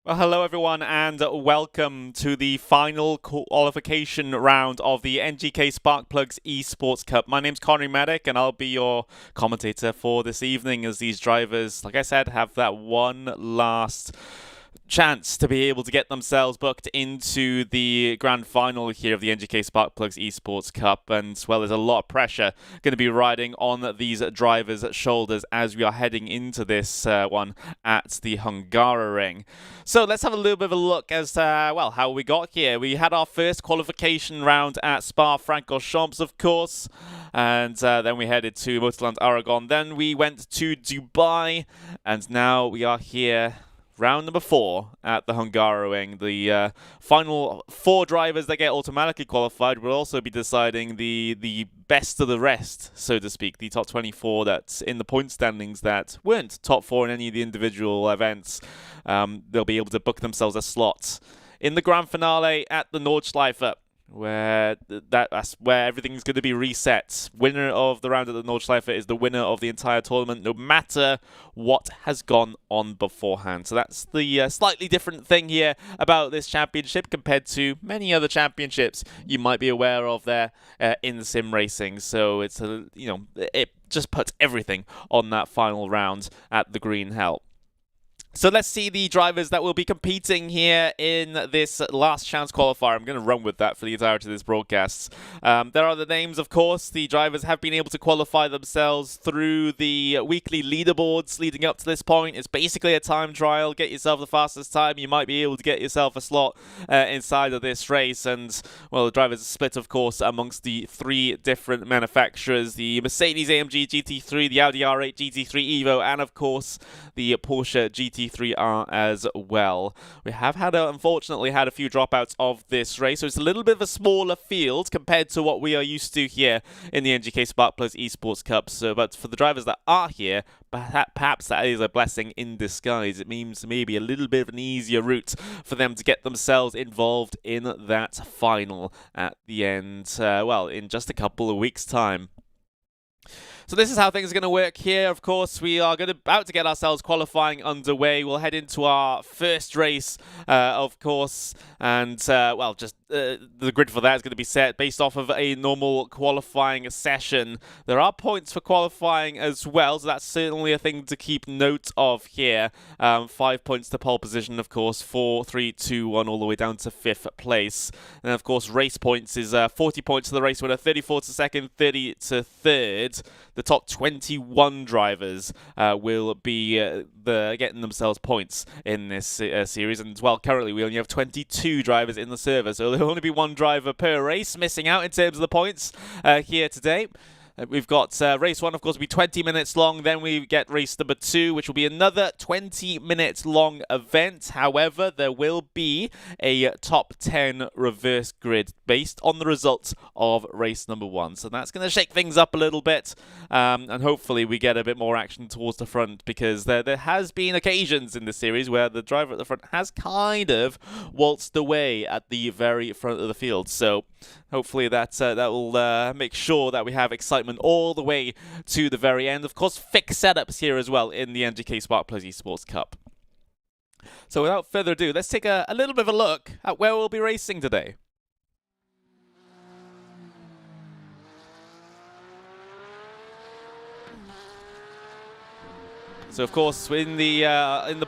Well, hello everyone, and welcome to the final qualification round of the NGK SPARK PLUG's ESPORTS CUP. My name's Connery Medic, and I'll be your commentator for this evening as these drivers, like I said, have that one last chance to be able to get themselves booked into the grand final here of the NGK SPARK PLUG's Esports Cup. And, well, there's a lot of pressure going to be riding on these drivers' shoulders as we are heading into this one at the Hungaroring. So let's have a little bit of a look as to, well, how we got here. We had our first qualification round at Spa-Francorchamps, of course, and then we headed to Motorland Aragón. Then we went to Dubai, and now we are here. Round number 4 at the Hungaroring. The final 4 drivers that get automatically qualified will also be deciding the best of the rest, so to speak. The top 24 that's in the point standings that weren't top 4 in any of the individual events. They'll be able to book themselves a slot in the grand finale at the Nordschleife, where that's where everything's going to be reset. Winner of the round at the Nordschleife is the winner of the entire tournament, no matter what has gone on beforehand. So that's the slightly different thing here about this championship compared to many other championships you might be aware of there in sim racing. So it's it just puts everything on that final round at the Green Hell. So let's see the drivers that will be competing here in this last chance qualifier. I'm going to run with that for the entirety of this broadcast. There are the names, of course. The drivers have been able to qualify themselves through the weekly leaderboards leading up to this point. It's basically a time trial. Get yourself the fastest time. You might be able to get yourself a slot inside of this race. And, well, the drivers are split, of course, amongst the 3 different manufacturers. The Mercedes-AMG GT3, the Audi R8 GT3 Evo, and, of course, the Porsche GT3R as well. We have unfortunately had a few dropouts of this race, so it's a little bit of a smaller field compared to what we are used to here in the NGK SPARK PLUG Esports Cup. So, but for the drivers that are here, perhaps that is a blessing in disguise. It means maybe a little bit of an easier route for them to get themselves involved in that final at the end, well, in just a couple of weeks' time. So this is how things are going to work here. Of course, we are about to get ourselves qualifying underway. We'll head into our first race, of course, and, well, just the grid for that is going to be set based off of a normal qualifying session. There are points for qualifying as well, so that's certainly a thing to keep note of here. 5 points to pole position, of course, 4, 3, 2, 1, all the way down to 5th place. And, of course, race points is 40 points to the race winner, 34 to 2nd, 30 to 3rd. The top 21 drivers will be getting themselves points in this series. And, well, currently we only have 22 drivers in the server, so there'll only be 1 driver per race missing out in terms of the points here today. We've got race 1, of course, will be 20 minutes long. Then we get race number 2, which will be another 20 minutes long event. However, there will be a top 10 reverse grid based on the results of race number 1. So that's going to shake things up a little bit. And hopefully we get a bit more action towards the front, because there has been occasions in this series where the driver at the front has kind of waltzed away at the very front of the field. So hopefully that will make sure that we have excitement all the way to the very end. Of course, fixed setups here as well in the NGK SPARK PLUG Esports Cup. So without further ado, let's take a little bit of a look at where we'll be racing today. So, of course, in the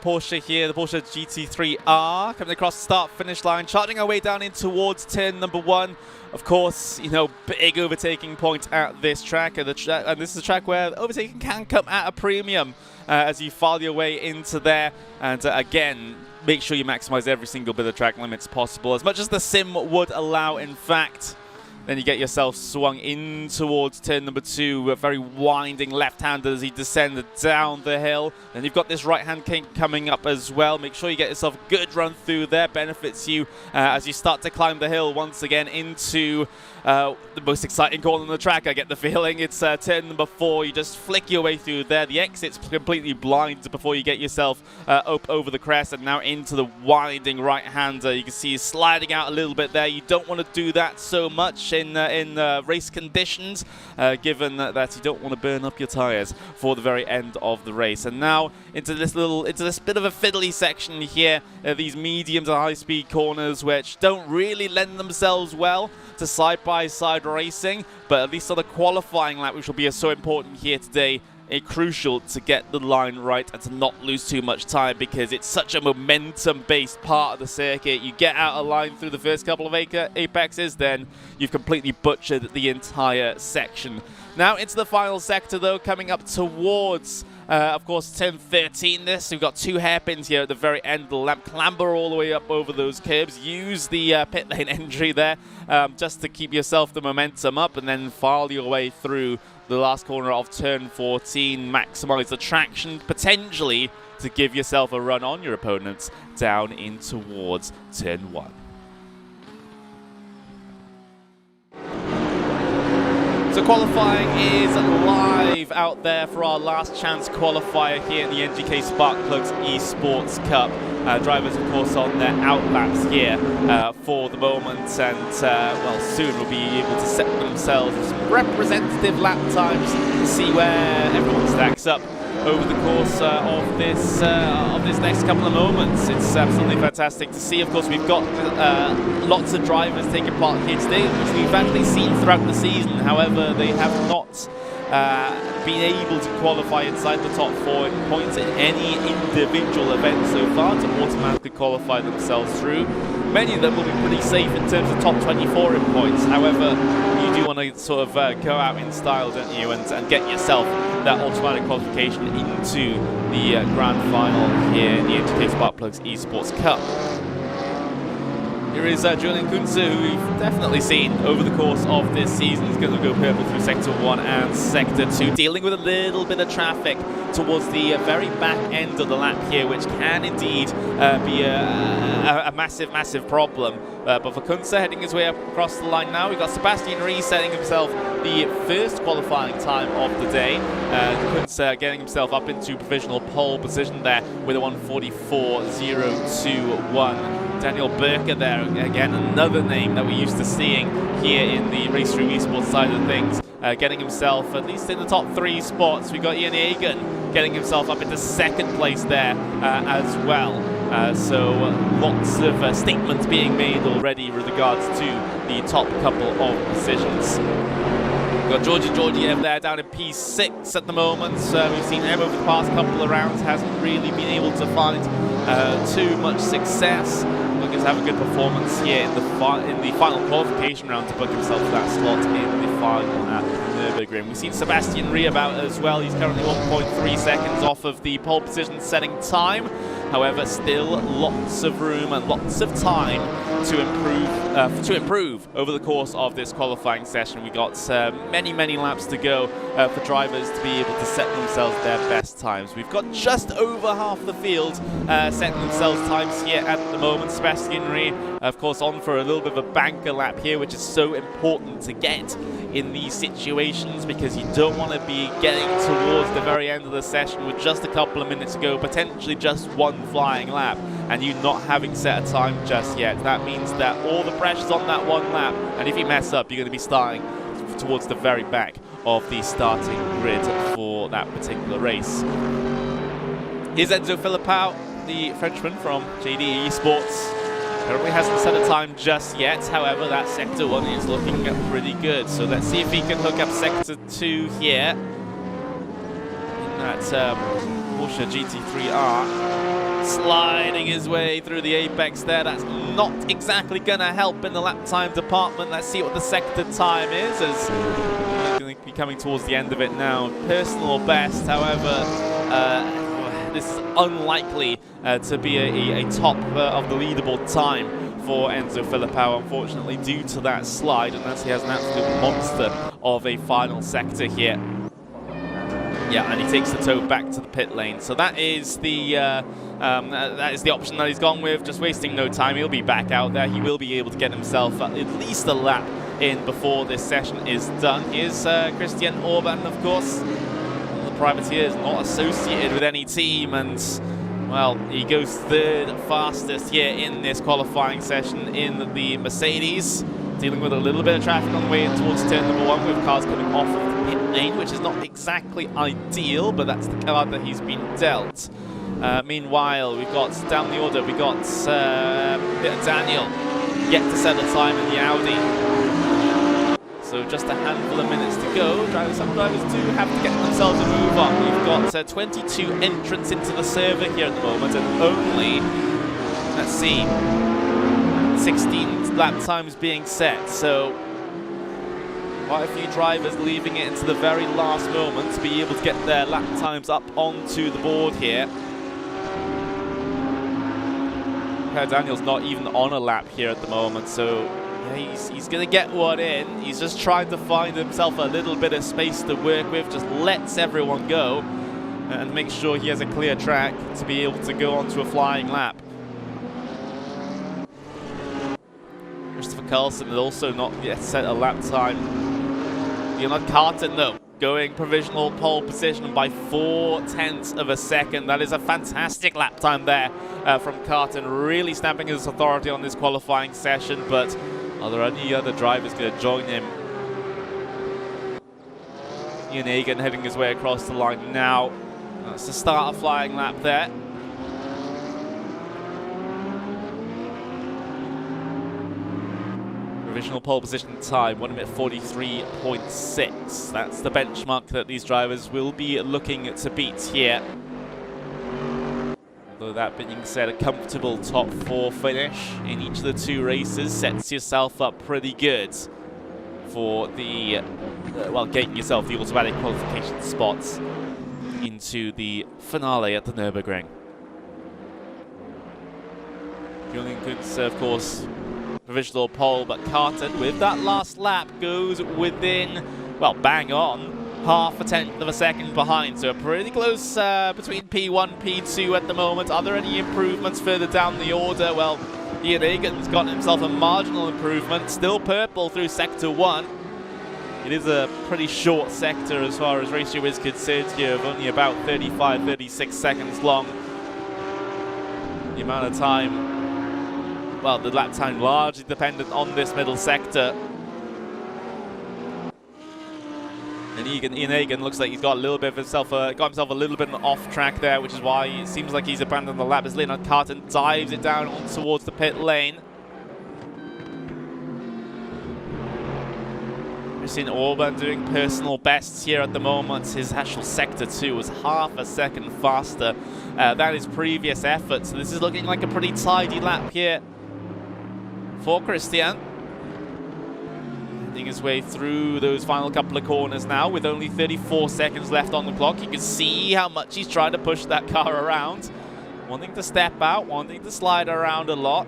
Porsche here, the Porsche GT3R, coming across the start-finish line, charging our way down in towards turn number 1. Of course, big overtaking point at this track, and this is a track where overtaking can come at a premium as you file your way into there. And again, make sure you maximize every single bit of track limits possible, as much as the sim would allow, in fact. Then you get yourself swung in towards turn number 2, a very winding left-hander as you descend down the hill. Then you've got this right-hand kink coming up as well. Make sure you get yourself a good run through there. Benefits you as you start to climb the hill once again into the most exciting corner on the track, I get the feeling. It's turn number 4. You just flick your way through there. The exit's completely blind before you get yourself up over the crest and now into the winding right-hander. You can see you sliding out a little bit there. You don't want to do that so much. in race conditions, given that you don't want to burn up your tyres for the very end of the race. And now into this bit of a fiddly section here, these medium to high-speed corners, which don't really lend themselves well to side-by-side racing, but at least on the qualifying lap, which will be so important here today, crucial to get the line right and to not lose too much time, because it's such a momentum-based part of the circuit. You get out of line through the first couple of apexes, then you've completely butchered the entire section. Now into the final sector, though, coming up towards of course, turn 13 this. We've got 2 hairpins here at the very end of the lap. Clamber all the way up over those curbs. Use the pit lane entry there just to keep yourself the momentum up, and then file your way through the last corner of turn 14. Maximize the traction, potentially to give yourself a run on your opponents down in towards turn 1. So qualifying is live out there for our last chance qualifier here in the NGK SPARK PLUG's ESPORTS CUP. Drivers, of course, on their outlaps here for the moment, and well, soon will be able to set themselves some representative lap times to see where everyone stacks up over the course of this next couple of moments. It's absolutely fantastic to see. Of course, we've got lots of drivers taking part here today, which we've actually seen throughout the season. However, they have not been able to qualify inside the top 4 points in any individual event so far to automatically qualify themselves through. Many of them will be pretty safe in terms of top 24 in points. However, you do want to sort of go out in style, don't you, and get yourself that automatic qualification into the grand final here in the NGK SPARK PLUG's ESPORTS CUP. Here is Julian Kunze, who we've definitely seen over the course of this season. He's going to go purple through Sector 1 and Sector 2, dealing with a little bit of traffic towards the very back end of the lap here, which can indeed be a massive, massive problem. But for Kunze heading his way up across the line now, we've got Sebastian Ries setting himself the first qualifying time of the day. Kunze getting himself up into provisional pole position there with a 1:44.021. Daniel Burker there, again, another name that we're used to seeing here in the RaceRoom esports side of things, getting himself at least in the top 3 spots. We've got Ian Egan getting himself up into 2nd place there as well. So lots of statements being made already with regards to the top couple of positions. We've got Georgi Georgiev there down in P6 at the moment. We've seen him over the past couple of rounds, hasn't really been able to find too much success. Looking to have a good performance here in the final qualification round to book himself that slot in the final at Nürburgring. We've seen Sebastian Ries about as well. He's currently 1.3 seconds off of the pole position setting time. However, still lots of room and lots of time to improve over the course of this qualifying session. We got many laps to go for drivers to be able to set themselves their best times. We've got just over half the field setting themselves times here at the moment. Sebastian Ries, of course, on for a little bit of a banker lap here, which is so important to get in these situations, because you don't want to be getting towards the very end of the session with just a couple of minutes to go, potentially just one flying lap, and you not having set a time just yet. That means that all the pressure's on that one lap, and if you mess up, you're going to be starting towards the very back of the starting grid for that particular race. Here's Enzo Philippou, the Frenchman from JD Esports. Currently hasn't set a time just yet, however that Sector 1 is looking pretty good. So let's see if he can hook up Sector 2 here in that Porsche GT3R. Sliding his way through the apex there. That's not exactly going to help in the lap time department. Let's see what the sector time is, as we're going to be coming towards the end of it now. Personal best, however, this is unlikely to be a top of the leaderboard time for Enzo Philippou, unfortunately, due to that slide, and as he has an absolute monster of a final sector here. Yeah, and he takes the tow back to the pit lane. So that is the option that he's gone with, just wasting no time. He'll be back out there. He will be able to get himself at least a lap in before this session is done. Here's Christian Orban, of course. The privateer is not associated with any team, and well, he goes 3rd fastest here in this qualifying session in the Mercedes. dealing with a little bit of traffic on the way in towards turn number 1 with cars coming off of the pit lane, which is not exactly ideal, but that's the card that he's been dealt. Meanwhile, we've got down the order, we've got Daniel yet to set the time in the Audi. So just a handful of minutes to go. Some drivers do have to get themselves a move on. We've got 22 entrants into the server here at the moment, and only, let's see, 16 lap times being set. So quite a few drivers leaving it into the very last moment to be able to get their lap times up onto the board here. Daniel's not even on a lap here at the moment, so yeah, he's going to get one in. He's just trying to find himself a little bit of space to work with, just lets everyone go and make sure he has a clear track to be able to go onto a flying lap. Christopher Carlson has also not yet set a lap time. Leonard Carton, though, going provisional pole position by 0.4 of a second. That is a fantastic lap time there from Carton, really stamping his authority on this qualifying session. But are there any other drivers going to join him? Ian Egan heading his way across the line now. That's the start of flying lap there. Provisional pole position time, 1 minute 43.6. That's the benchmark that these drivers will be looking to beat here. Although that being said, a comfortable top 4 finish in each of the 2 races sets yourself up pretty good for the, well, getting yourself the automatic qualification spots into the finale at the Nürburgring. Julian Kuntz, of course, provisional pole, but Carton with that last lap goes within, well, bang on, 0.5 of a second behind. So pretty close between P1, P2 at the moment. Are there any improvements further down the order? Well, Ian Egan's got himself a marginal improvement, still purple through sector 1. It is a pretty short sector as far as ratio is concerned here, of only about 35, 36 seconds long. The amount of time, well, the lap time largely dependent on this middle sector. And Ian Egan looks like he's got a little bit of himself, got himself a little bit off track there, which is why it seems like he's abandoned the lap as Leonard Carton dives it down on towards the pit lane. We've seen Orban doing personal bests here at the moment. His actual sector 2 was 0.5 seconds faster than his previous effort. So this is looking like a pretty tidy lap here for Christian. Heading his way through those final couple of corners now with only 34 seconds left on the clock. You can see how much he's trying to push that car around. Wanting to step out, wanting to slide around a lot.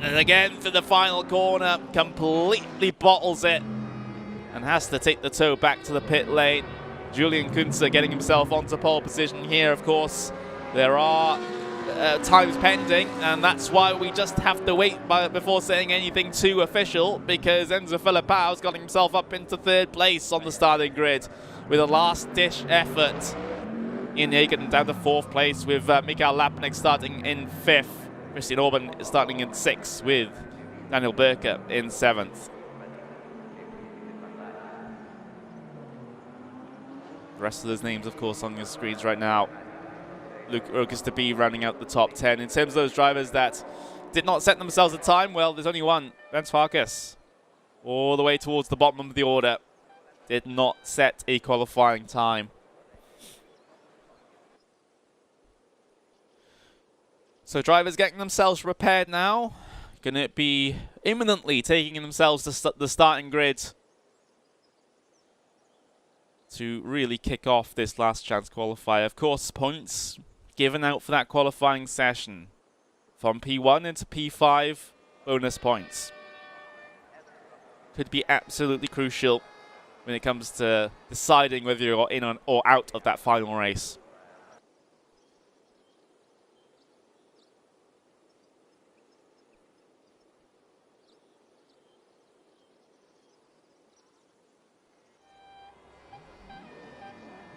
And again to the final corner, completely bottles it and has to take the tow back to the pit lane. Julian Kunze getting himself onto pole position here, of course. There are times pending, and that's why we just have to wait before saying anything too official, because Enzo Filippo's got himself up into 3rd place on the starting grid with a last-ditch effort. Ian Egan down to 4th place with Mikael Lapnik starting in 5th. Christian Orban starting in 6th with Daniel Burke in 7th. The rest of those names, of course, on your screens right now. Luke Rokas to be rounding out the top 10. In terms of those drivers that did not set themselves a time, well, there's only one. Vance Farkas, all the way towards the bottom of the order, did not set a qualifying time. So drivers getting themselves prepared now. Going to be imminently taking themselves to the starting grid to really kick off this last chance qualifier. Of course, points given out for that qualifying session. From P1 into P5, bonus points. Could be absolutely crucial when it comes to deciding whether you're in on or out of that final race.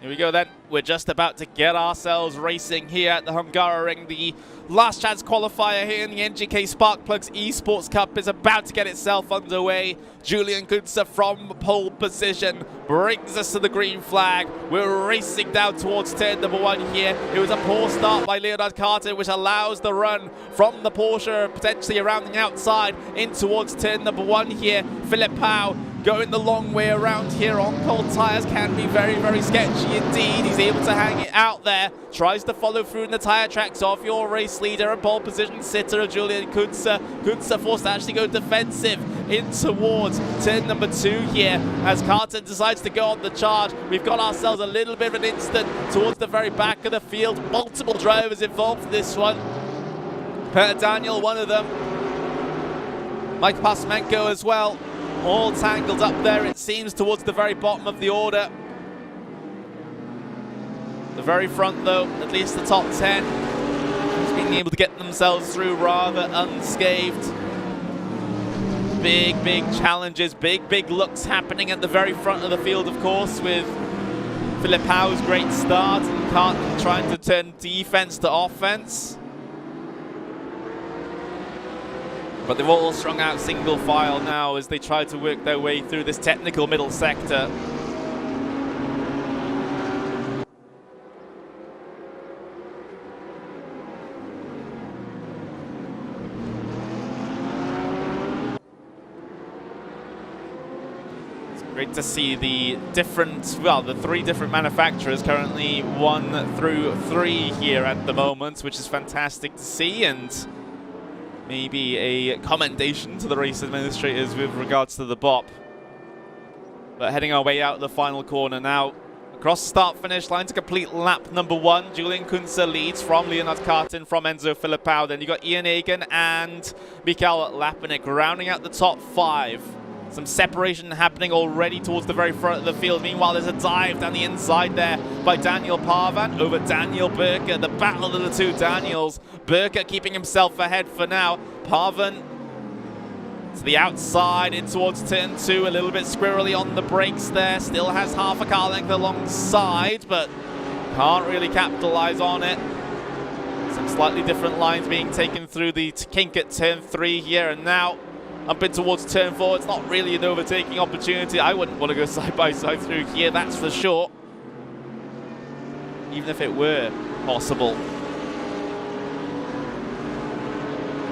Here we go then. We're just about to get ourselves racing here at the Hungaroring. The last chance qualifier here in the NGK SPARK PLUG's Esports Cup is about to get itself underway. Julian Kunze from pole position brings us to the green flag. We're racing down towards turn number 1 here. It was a poor start by Leonard Carter, which allows the run from the Porsche, potentially around the outside in towards turn number 1 here. Philip Pau going the long way around here on cold tyres can be very, very sketchy indeed. He's able to hang it out there. Tries to follow through in the tyre tracks of your race leader and pole position sitter Julian Kunze. Kunze forced to actually go defensive in towards turn number 2 here as Carter decides to go on the charge. We've got ourselves a little bit of an incident towards the very back of the field. Multiple drivers involved in this one. Per Daniel, one of them. Mike Pasmenko as well. All tangled up there, it seems, towards the very bottom of the order. The very front, though, at least the top 10, has been able to get themselves through rather unscathed. Big, big challenges, big looks happening at the very front of the field, of course, with Philip Pau's great start and Carton trying to turn defense to offense. But they've all strung out single file now as they try to work their way through this technical middle sector. It's great to see the different, well, the 3 different manufacturers, currently 1 through 3 here at the moment, which is fantastic to see, and maybe a commendation to the race administrators with regards to the BOP. But heading our way out the final corner now. Across the start-finish line to complete lap number 1. Julian Kunze leads from Leonard Carton, from Enzo Filipao. Then you've got Ian Egan and Mikael Lapinek rounding out the top 5. Some separation happening already towards the very front of the field. Meanwhile, there's a dive down the inside there by Daniel Parvan over Daniel Burker. The battle of the 2 Daniels. Burker keeping himself ahead for now. Parvan to the outside in towards turn 2. A little bit squirrely on the brakes there. Still has half a car length alongside, but can't really capitalize on it. Some slightly different lines being taken through the kink at turn 3 here, and now up in towards turn 4, it's not really an overtaking opportunity. I wouldn't want to go side by side through here, that's for sure. Even if it were possible.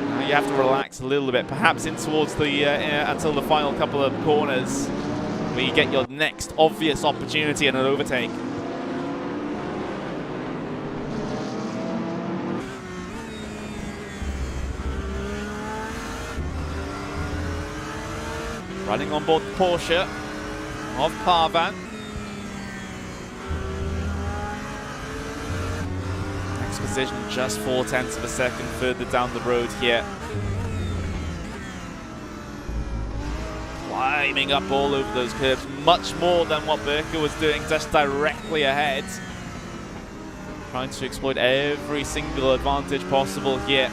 Now you have to relax a little bit, perhaps in towards the until the final couple of corners, where you get your next obvious opportunity in an overtake. Running on board the Porsche of Parvan. Next position just 0.4 of a second further down the road here. Climbing up all over those curves, much more than what Burker was doing just directly ahead. Trying to exploit every single advantage possible here.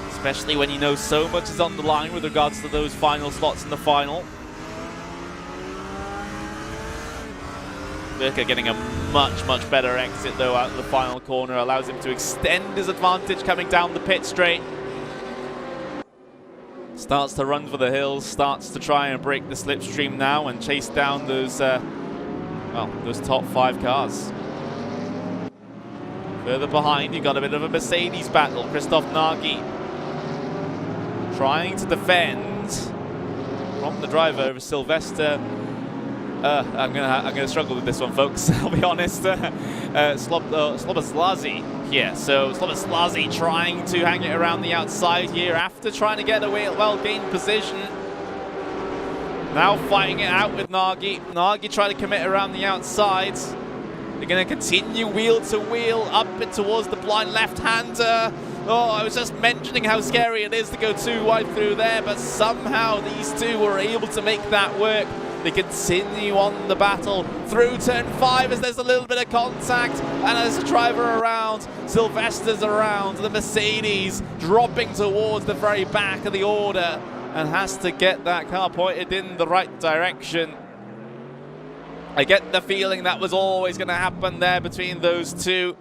Especially when you know so much is on the line with regards to those final slots in the final. Burker getting a much better exit though out of the final corner, allows him to extend his advantage coming down the pit straight. Starts to run for the hills, starts to try and break the slipstream now and chase down those, well, those top 5 cars. Further behind, you've got a bit of a Mercedes battle. Christoph Nagy trying to defend from the driver over Sylvester. I'm gonna struggle with this one, folks. I'll be honest. Sloboslazi here. So Sloboslazi trying to hang it around the outside here after trying to get away at well-gained position. Now fighting it out with Nagy. Nagy trying to commit around the outside. They're going to continue wheel to wheel up and towards the blind left-hander. Oh, I was just mentioning how scary it is to go too wide through there, but somehow these 2 were able to make that work. They continue on the battle through turn 5 as there's a little bit of contact, and as the driver around, Sylvester's around, the Mercedes dropping towards the very back of the order and has to get that car pointed in the right direction. I get the feeling that was always going to happen there between those two.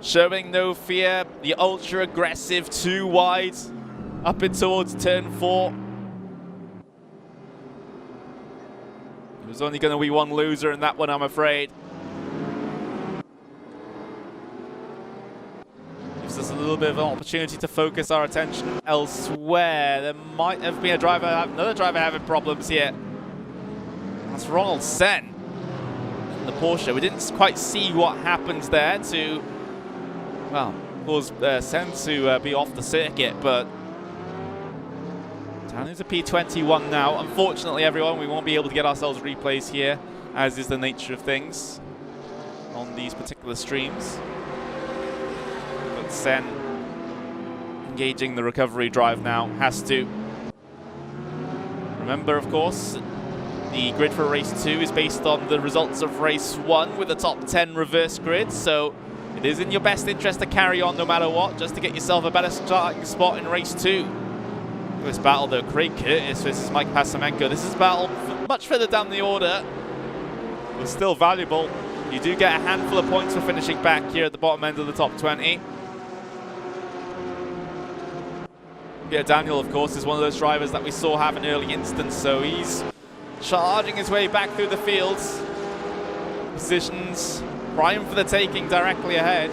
Showing no fear, the ultra aggressive, too wide, up in towards turn 4. There's only going to be one loser in that one, I'm afraid. Gives us a little bit of an opportunity to focus our attention elsewhere. There might have been another driver having problems here. That's Ronald Sen in the Porsche. We didn't quite see what happened there to, well, cause Sen to be off the circuit, but down into P21 now. Unfortunately, everyone, we won't be able to get ourselves replays here, as is the nature of things on these particular streams. But Sen, engaging the recovery drive now, has to. Remember, of course, the grid for race 2 is based on the results of race 1 with the top 10 reverse grid, so it is in your best interest to carry on no matter what, just to get yourself a better starting spot in race 2. This battle though, Craig Curtis versus Mike Pasamenko. This is a battle much further down the order, but still valuable. You do get a handful of points for finishing back here at the bottom end of the top 20. Yeah, Daniel, of course, is one of those drivers that we saw have an early instance, so he's charging his way back through the fields. Positions prime for the taking directly ahead.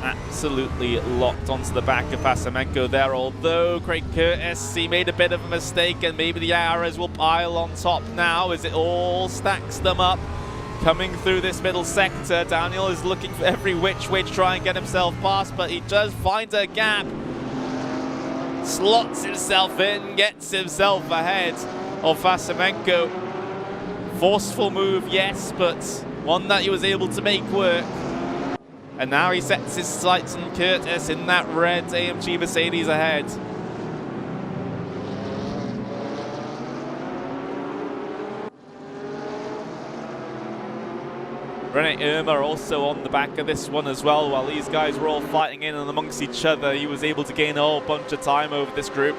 Absolutely locked onto the back of Pasamenko there, although Craig Curtis, he made a bit of a mistake, and maybe the arrows will pile on top now as it all stacks them up. Coming through this middle sector, Daniel is looking for every which way to try and get himself past, but he does find a gap. Slots himself in, gets himself ahead of Pasamenko. Forceful move, yes, but one that he was able to make work. And now he sets his sights on Curtis in that red AMG Mercedes ahead. René Irma also on the back of this one as well. While these guys were all fighting in and amongst each other, he was able to gain a whole bunch of time over this group.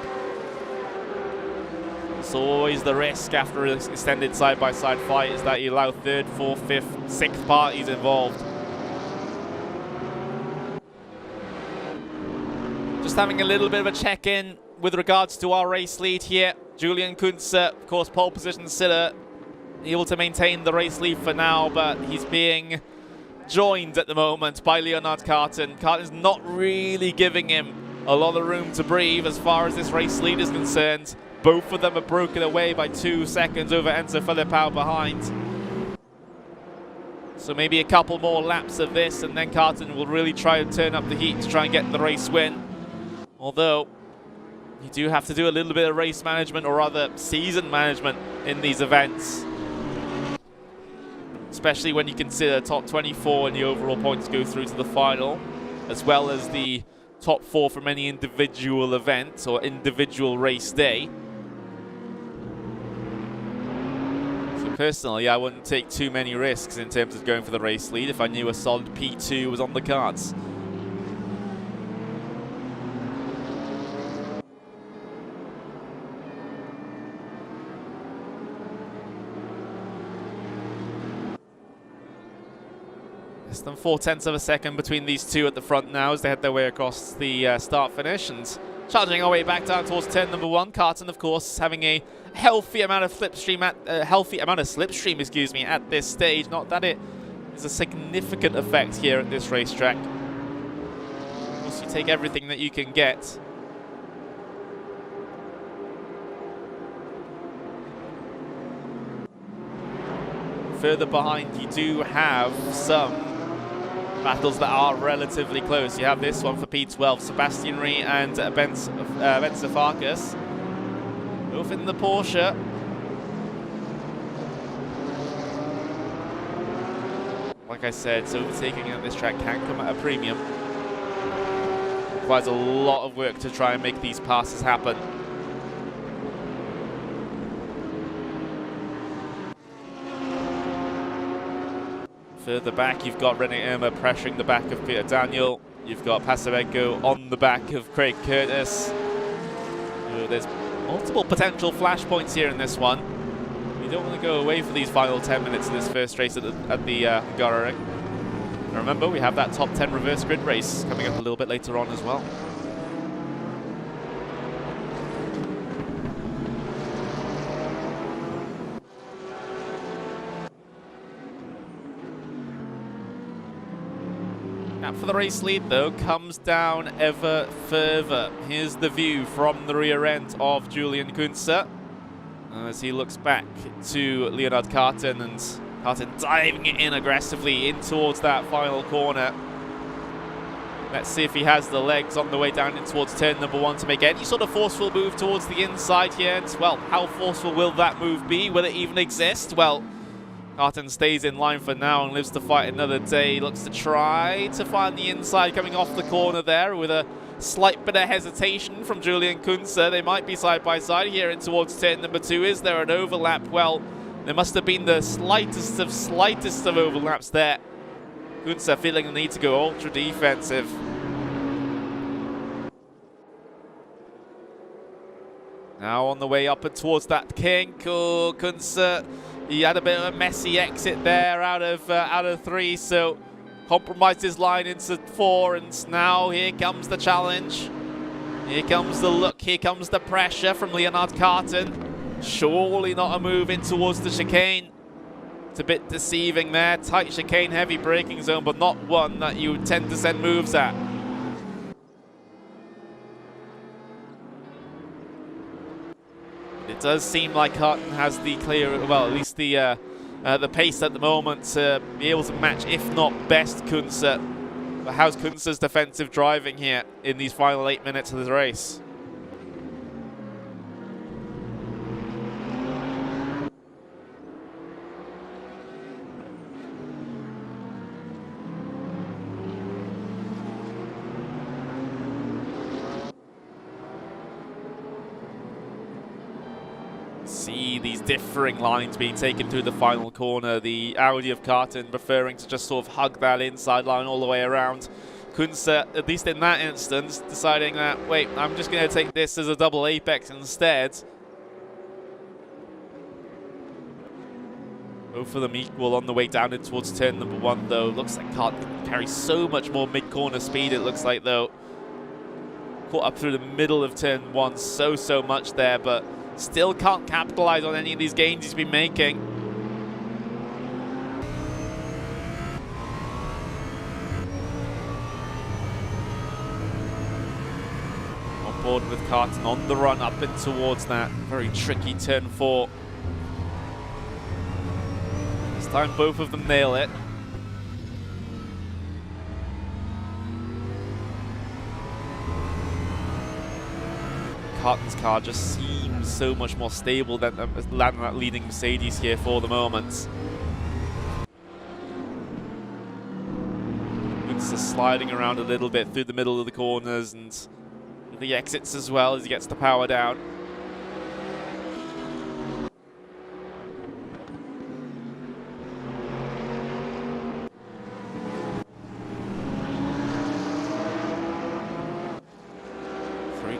It's always the risk after an extended side-by-side fight is that you allow third, fourth, fifth, sixth parties involved. Just having a little bit of a check-in with regards to our race lead here. Julian Kunze, of course, pole position sitter, able to maintain the race lead for now, but he's being joined at the moment by Leonard Carton. Carton's not really giving him a lot of room to breathe as far as this race lead is concerned. Both of them are broken away by 2 seconds over Enzo Filipao behind. So maybe a couple more laps of this, and then Carton will really try to turn up the heat to try and get the race win. Although, you do have to do a little bit of race management, or rather season management, in these events. Especially when you consider top 24 and the overall points go through to the final, as well as the top 4 from any individual event or individual race day. So personally, I wouldn't take too many risks in terms of going for the race lead if I knew a solid P2 was on the cards. Less than 0.4 of a second between these two at the front now as they head their way across the start-finish, and charging our way back down towards turn number 1. Carton, of course, having a healthy amount of slipstream at this stage. Not that it is a significant effect here at this racetrack. Of course, you take everything that you can get. Further behind, you do have some battles that are relatively close. You have this one for P12, Sebastian Ree and Ben Safarkas, both in the Porsche. Like I said, overtaking at this track can come at a premium. Requires a lot of work to try and make these passes happen. Further back, you've got René pressuring the back of Peter Daniel. You've got Pasamenko on the back of Craig Curtis. there's multiple potential flashpoints here in this one. You don't want to go away for these final 10 minutes in this first race at the Hungaroring. Remember, we have that top 10 reverse grid race coming up a little bit later on as well. Gap for the race lead, though, comes down ever further. Here's the view from the rear end of Julian Kunze as he looks back to Leonard Carton, and Carton diving it in aggressively in towards that final corner. Let's see if he has the legs on the way down in towards turn number 1 to make any sort of forceful move towards the inside here. And, well, how forceful will that move be? Will it even exist? Well, Carton stays in line for now and lives to fight another day. Looks to try to find the inside coming off the corner there with a slight bit of hesitation from Julian Kunze. They might be side by side here in towards turn number 2. Is there an overlap? Well, there must have been the slightest of overlaps there. Kunze feeling the need to go ultra defensive. Now on the way up and towards that kink. Oh, Kunze, he had a bit of a messy exit there out of 3, so compromised his line into 4, and now here comes the challenge. Here comes the look, here comes the pressure from Leonard Carton. Surely not a move in towards the chicane. It's a bit deceiving there. Tight chicane, heavy braking zone, but not one that you tend to send moves at. It does seem like Carton has the clear, well, at least the pace at the moment to be able to match, if not best, Kunze. But how's Kunze's defensive driving here in these final 8 minutes of the race? See these differing lines being taken through the final corner. The Audi of Carton preferring to just sort of hug that inside line all the way around. Kunze, at least in that instance, deciding that, wait, I'm just going to take this as a double apex instead. Both of them equal on the way down in towards turn number 1, though. Looks like Carton carries so much more mid-corner speed, it looks like, though. Caught up through the middle of turn 1 so much there, but still can't capitalize on any of these gains he's been making. On board with Carton on the run up and towards that very tricky turn 4. This time both of them nail it. Carton's car just seems so much more stable than that leading Mercedes here for the moment. It's sliding around a little bit through the middle of the corners and the exits as well as he gets the power down.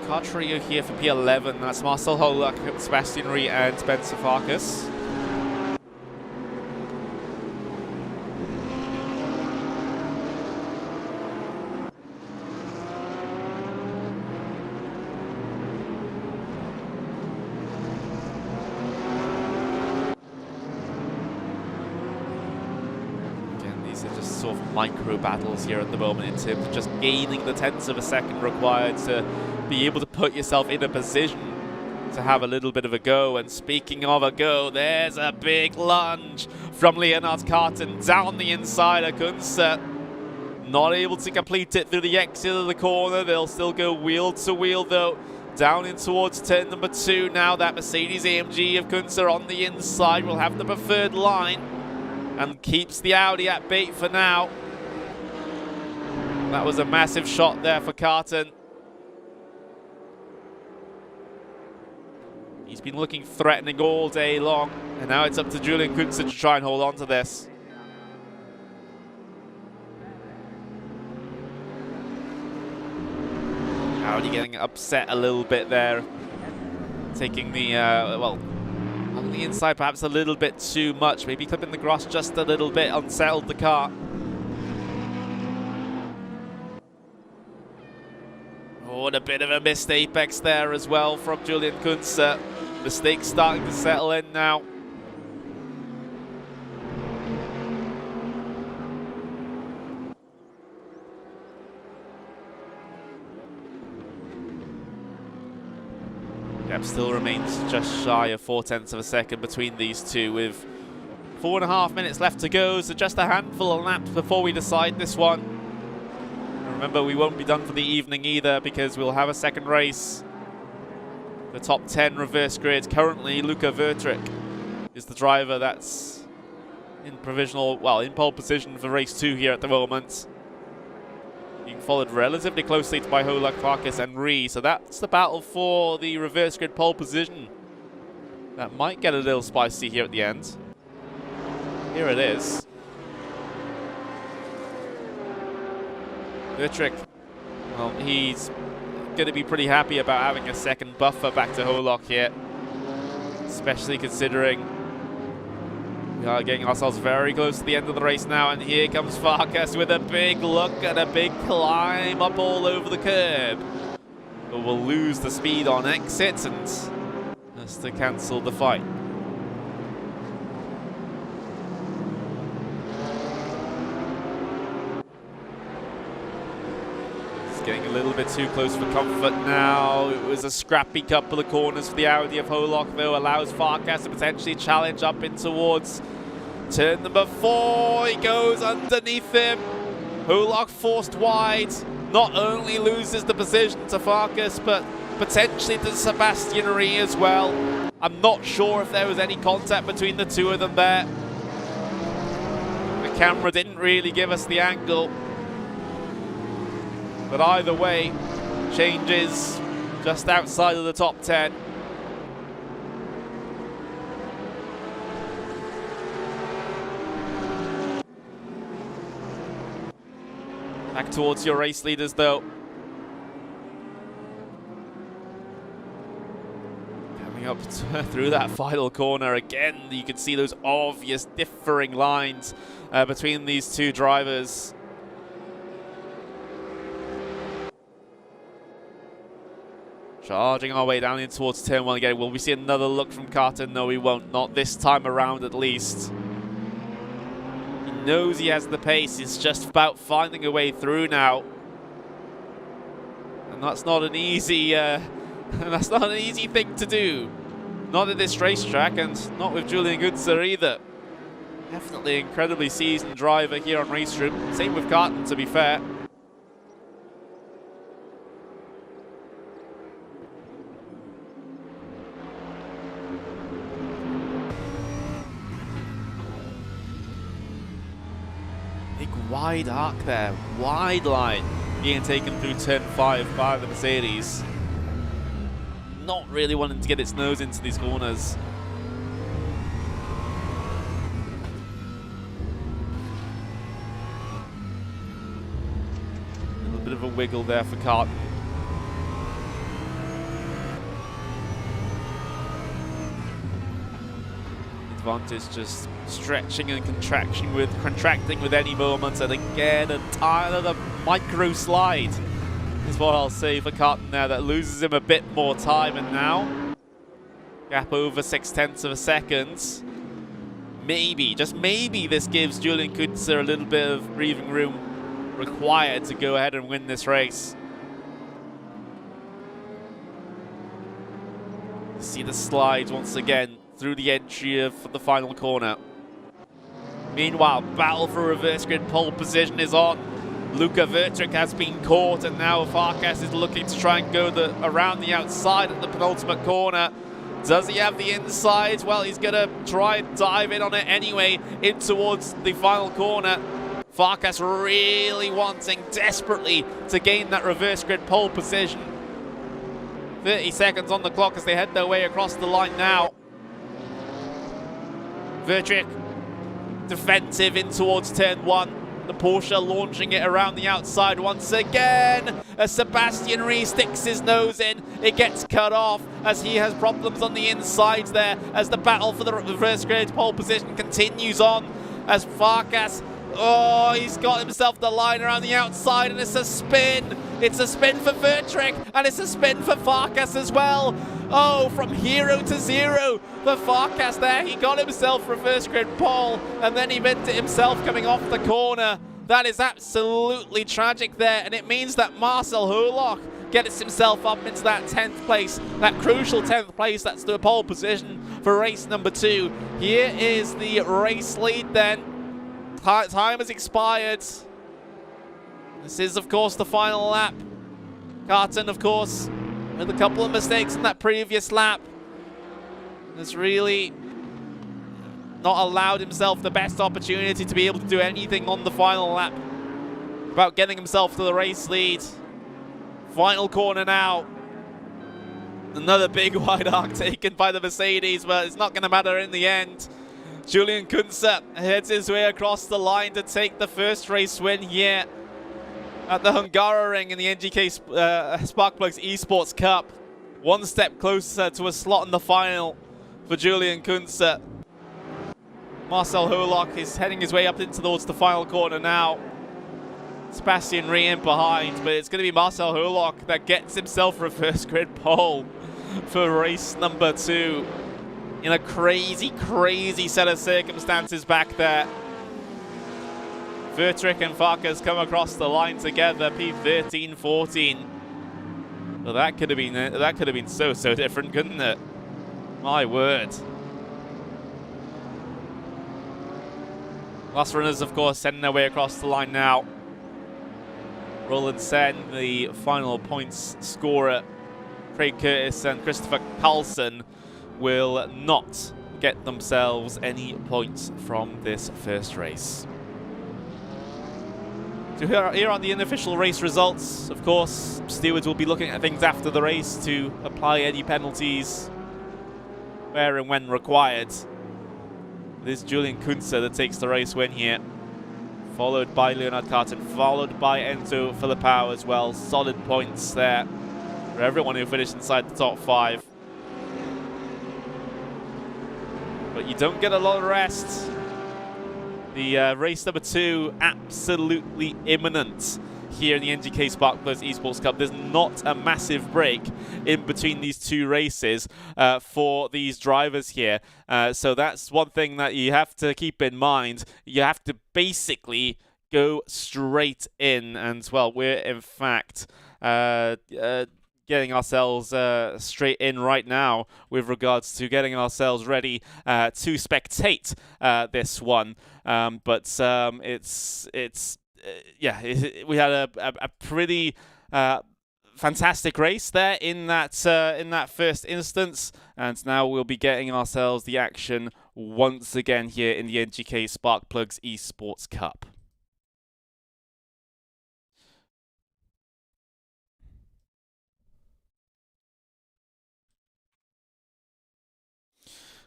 Car trio here for P11. That's Marcel Holak, Sebastian Ree, and Spencer Farkas. Again, these are just sort of micro battles here at the moment in terms of just gaining the tenths of a second required to be able to put yourself in a position to have a little bit of a go. And speaking of a go, there's a big lunge from Leonard Carton down the inside of Kunze. Not able to complete it through the exit of the corner. They'll still go wheel to wheel though. Down in towards turn number 2 now. That Mercedes AMG of Kunze on the inside will have the preferred line and keeps the Audi at bait for now. That was a massive shot there for Carton. He's been looking threatening all day long, and now it's up to Julian Kunze to try and hold on to this. Audi getting upset a little bit there. taking the, well, on the inside perhaps a little bit too much. Maybe clipping the grass just a little bit, unsettled the car. Oh, and a bit of a missed apex there as well from Julian Kunze. Mistakes starting to settle in now. Gap still remains just shy of 0.4 of a second between these two, with 4.5 minutes left to go, so just a handful of laps before we decide this one. And remember, we won't be done for the evening either, because we'll have a second race. The top 10 reverse grid. Currently, Luca Vertrick is the driver that's in provisional, well, in pole position for race 2 here at the moment. Being followed relatively closely by Holak, Farkas and Ree. So that's the battle for the reverse grid pole position. That might get a little spicy here at the end. Here it is. Vertrick, well, he's going to be pretty happy about having a second buffer back to Holak here. Especially considering we are getting ourselves very close to the end of the race now, and here comes Farkas with a big look and a big climb up all over the curb. But we'll lose the speed on exit and has to cancel the fight. It's getting a little bit too close for comfort now. It was a scrappy couple of corners for the Audi of Holak, though, allows Farkas to potentially challenge up in towards turn number 4. He goes underneath him. Holak forced wide. Not only loses the position to Farkas, but potentially to Sebastian Ree as well. I'm not sure if there was any contact between the two of them there. The camera didn't really give us the angle. But either way, changes just outside of the top 10. Back towards your race leaders, though. Coming up through that final corner again, you can see those obvious differing lines between these two drivers. Charging our way down in towards turn 1 again. Will we see another look from Carter? No, we won't. Not this time around, at least. Knows he has the pace. It's just about finding a way through now, and that's not an easy thing to do. Not at this racetrack, and not with Julian Kunze either. Definitely an incredibly seasoned driver here on RaceRoom. Same with Carton, to be fair. Wide arc there, wide line being taken through turn 5 by the Mercedes. Not really wanting to get its nose into these corners. A little bit of a wiggle there for Carton. Advantage just stretching and contracting with any moment, and again another micro slide is what I'll say for Carton there. That loses him a bit more time, and now gap over 0.6 of a second. Maybe, just maybe, this gives Julian Kunze a little bit of breathing room required to go ahead and win this race. See the slides once again through the entry of the final corner. Meanwhile, battle for reverse grid pole position is on. Luca Vertrick has been caught, and now Farkas is looking to try and go around the outside at the penultimate corner. Does he have the inside? Well, he's going to try and dive in on it anyway, in towards the final corner. Farkas really wanting desperately to gain that reverse grid pole position. 30 seconds on the clock as they head their way across the line now. Vertrick defensive in towards turn 1. The Porsche launching it around the outside once again. As Sebastian Ree sticks his nose in, it gets cut off as he has problems on the inside there. As the battle for the reverse grid pole position continues on. As Farkas, oh, he's got himself the line around the outside, and it's a spin. It's a spin for Vertrick, and it's a spin for Farkas as well. Oh, from hero to zero for Farkas there. He got himself reverse grid pole, and then he meant it himself coming off the corner. That is absolutely tragic there, and it means that Marcel Herlock gets himself up into that 10th place, that crucial 10th place. That's the pole position for race number 2. Here is the race lead then. Time has expired. This is, of course, the final lap. Carton, of course, with a couple of mistakes in that previous lap, has really not allowed himself the best opportunity to be able to do anything on the final lap about getting himself to the race lead. Final corner now. Another big wide arc taken by the Mercedes, but it's not going to matter in the end. Julian Kunze heads his way across the line to take the first race win here at the Hungaroring in the NGK Spark Plugs Esports Cup. One step closer to a slot in the final for Julian Kunze. Marcel Herlock is heading his way up towards the final corner now. Sebastian Ree in behind, but it's going to be Marcel Herlock that gets himself reverse grid pole for race number 2. In a crazy, crazy set of circumstances back there. Vertrick and Farkas come across the line together, P13-14. Well, that could have been so different, couldn't it? My word. Last runners, of course, sending their way across the line now. Roland Sen, the final points scorer. Craig Curtis and Christopher Carlson will not get themselves any points from this first race. So here are the unofficial race results. Of course, stewards will be looking at things after the race to apply any penalties where and when required. It is Julian Kunze that takes the race win here, followed by Leonard Carton, followed by Enzo Filipao as well. Solid points there for everyone who finished inside the top 5. But you don't get a lot of rest. The race number 2, absolutely imminent here in the NGK SPARK PLUG Esports Cup. There's not a massive break in between these 2 races for these drivers here. So that's one thing that you have to keep in mind. You have to basically go straight in. And, well, we're in fact getting ourselves straight in right now with regards to getting ourselves ready to spectate this one. We had a pretty fantastic race there in that first instance, and now we'll be getting ourselves the action once again here in the NGK SPARK PLUG Esports Cup.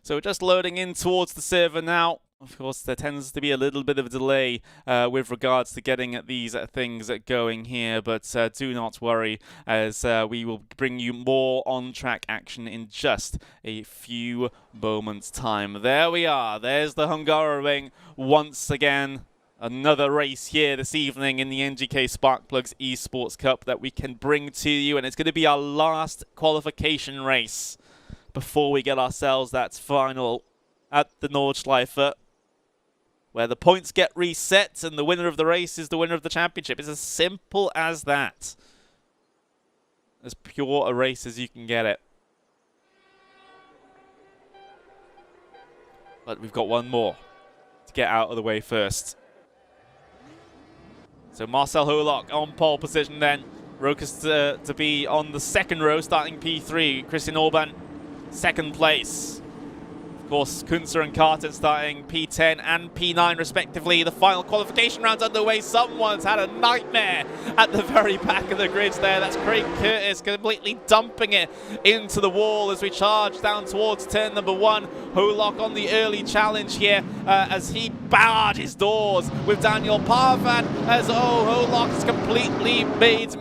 So we're just loading in towards the server now. Of course, there tends to be a little bit of a delay with regards to getting these things going here, but do not worry, as we will bring you more on-track action in just a few moments' time. There we are. There's the Hungaroring once again. Another race here this evening in the NGK SPARK PLUG Esports Cup that we can bring to you, and it's going to be our last qualification race before we get ourselves that final at the Nordschleife, where the points get reset and the winner of the race is the winner of the championship. It's as simple as that. As pure a race as you can get it. But we've got one more to get out of the way first. So Marcel Herlock on pole position then. Rokas to be on the second row, starting P3. Christian Orban, second place. Of course, Kunze and Carton starting P10 and P9 respectively. The final qualification round's underway. Someone's had a nightmare at the very back of the grids there. That's Craig Curtis completely dumping it into the wall as we charge down towards turn number 1. Holok on the early challenge here as he barred his doors with Daniel Parvan as Holok has completely made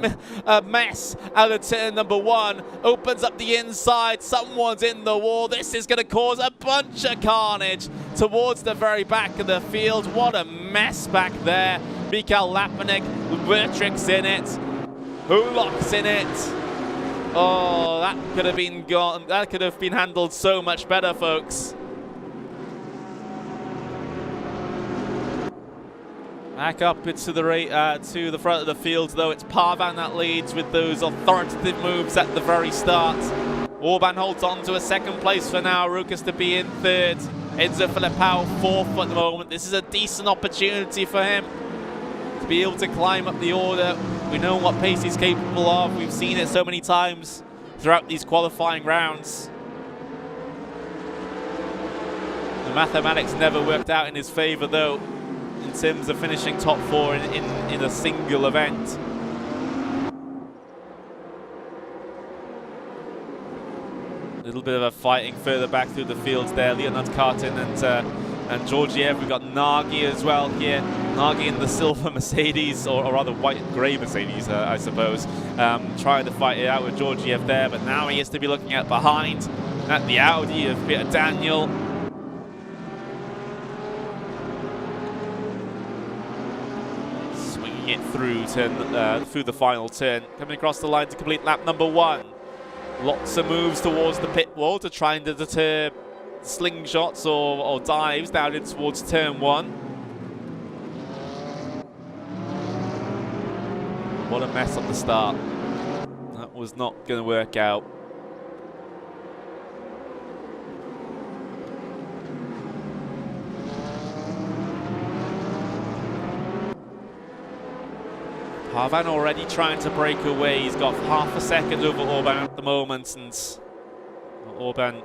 a mess out of turn number 1. Opens up the inside. Someone's in the wall. This is going to cause a bunch of carnage towards the very back of the field. What a mess back there. Mikael Lapanek, Bertrix in it. Holok's in it. Oh, that could have been gone. That could have been handled so much better, folks. Back up into the front of the field, though. It's Parvan that leads with those authoritative moves at the very start. Orban holds on to a second place for now. Rukas to be in third. Enzo Filipao fourth at the moment. This is a decent opportunity for him to be able to climb up the order. We know what pace he's capable of. We've seen it so many times throughout these qualifying rounds. The mathematics never worked out in his favor, though, in terms of finishing top 4 in a single event. A little bit of a fighting further back through the fields there. Leonard Carton and Georgiev. We've got Nagy as well here. Nagy in the silver Mercedes, or rather white and grey Mercedes, I suppose. Trying to fight it out with Georgiev there, but now he has to be looking at behind at the Audi of Peter Daniel. Swinging it through the final turn. Coming across the line to complete lap number 1. Lots of moves towards the pit wall to try and deter slingshots or dives down in towards turn 1. What a mess at the start. That was not going to work out. Parvan already trying to break away. He's got half a second over Orban at the moment, and Orban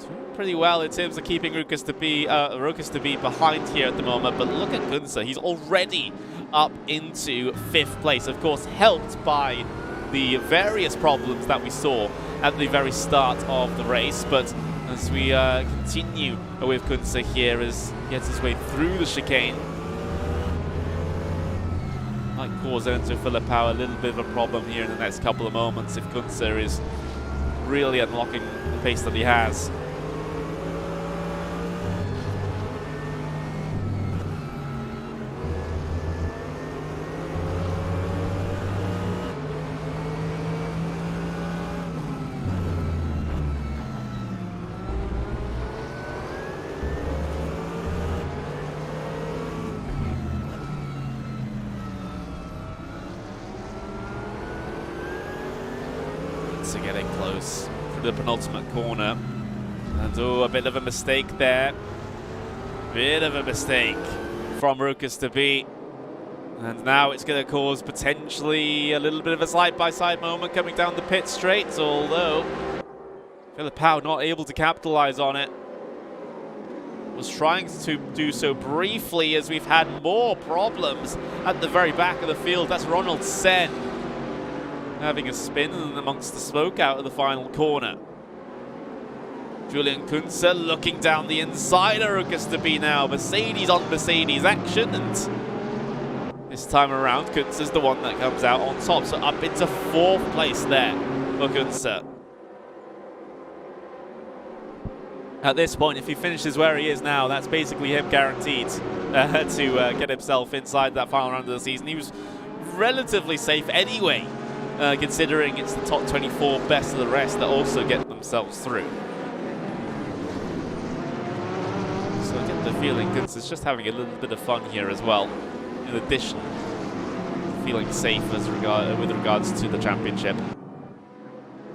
doing pretty well in terms of keeping Rukas to be behind here at the moment. But look at Kunze. He's already up into 5th place, of course helped by the various problems that we saw at the very start of the race. But as we continue with Kunze here as he gets his way through the chicane, might cause Enzo Filipao a little bit of a problem here in the next couple of moments if Kunze is really unlocking the pace that he has. Getting close to the penultimate corner, and a bit of a mistake there. Bit of a mistake from Rukas to beat, and now it's going to cause potentially a little bit of a side-by-side moment coming down the pit straight, although Filipao not able to capitalize on it. Was trying to do so briefly as we've had more problems at the very back of the field. That's Ronald Sen having a spin amongst the smoke out of the final corner. Julian Kunze looking down the inside of Rukas to be now. Mercedes on Mercedes action, and this time around Kunze's the one that comes out on top. So up into 4th place there for Kunze. At this point, if he finishes where he is now, that's basically him guaranteed to get himself inside that final round of the season. He was relatively safe anyway, considering it's the top 24 best of the rest that also get themselves through. So I get the feeling Kunze's just having a little bit of fun here as well, in addition to feeling safe with regards to the championship,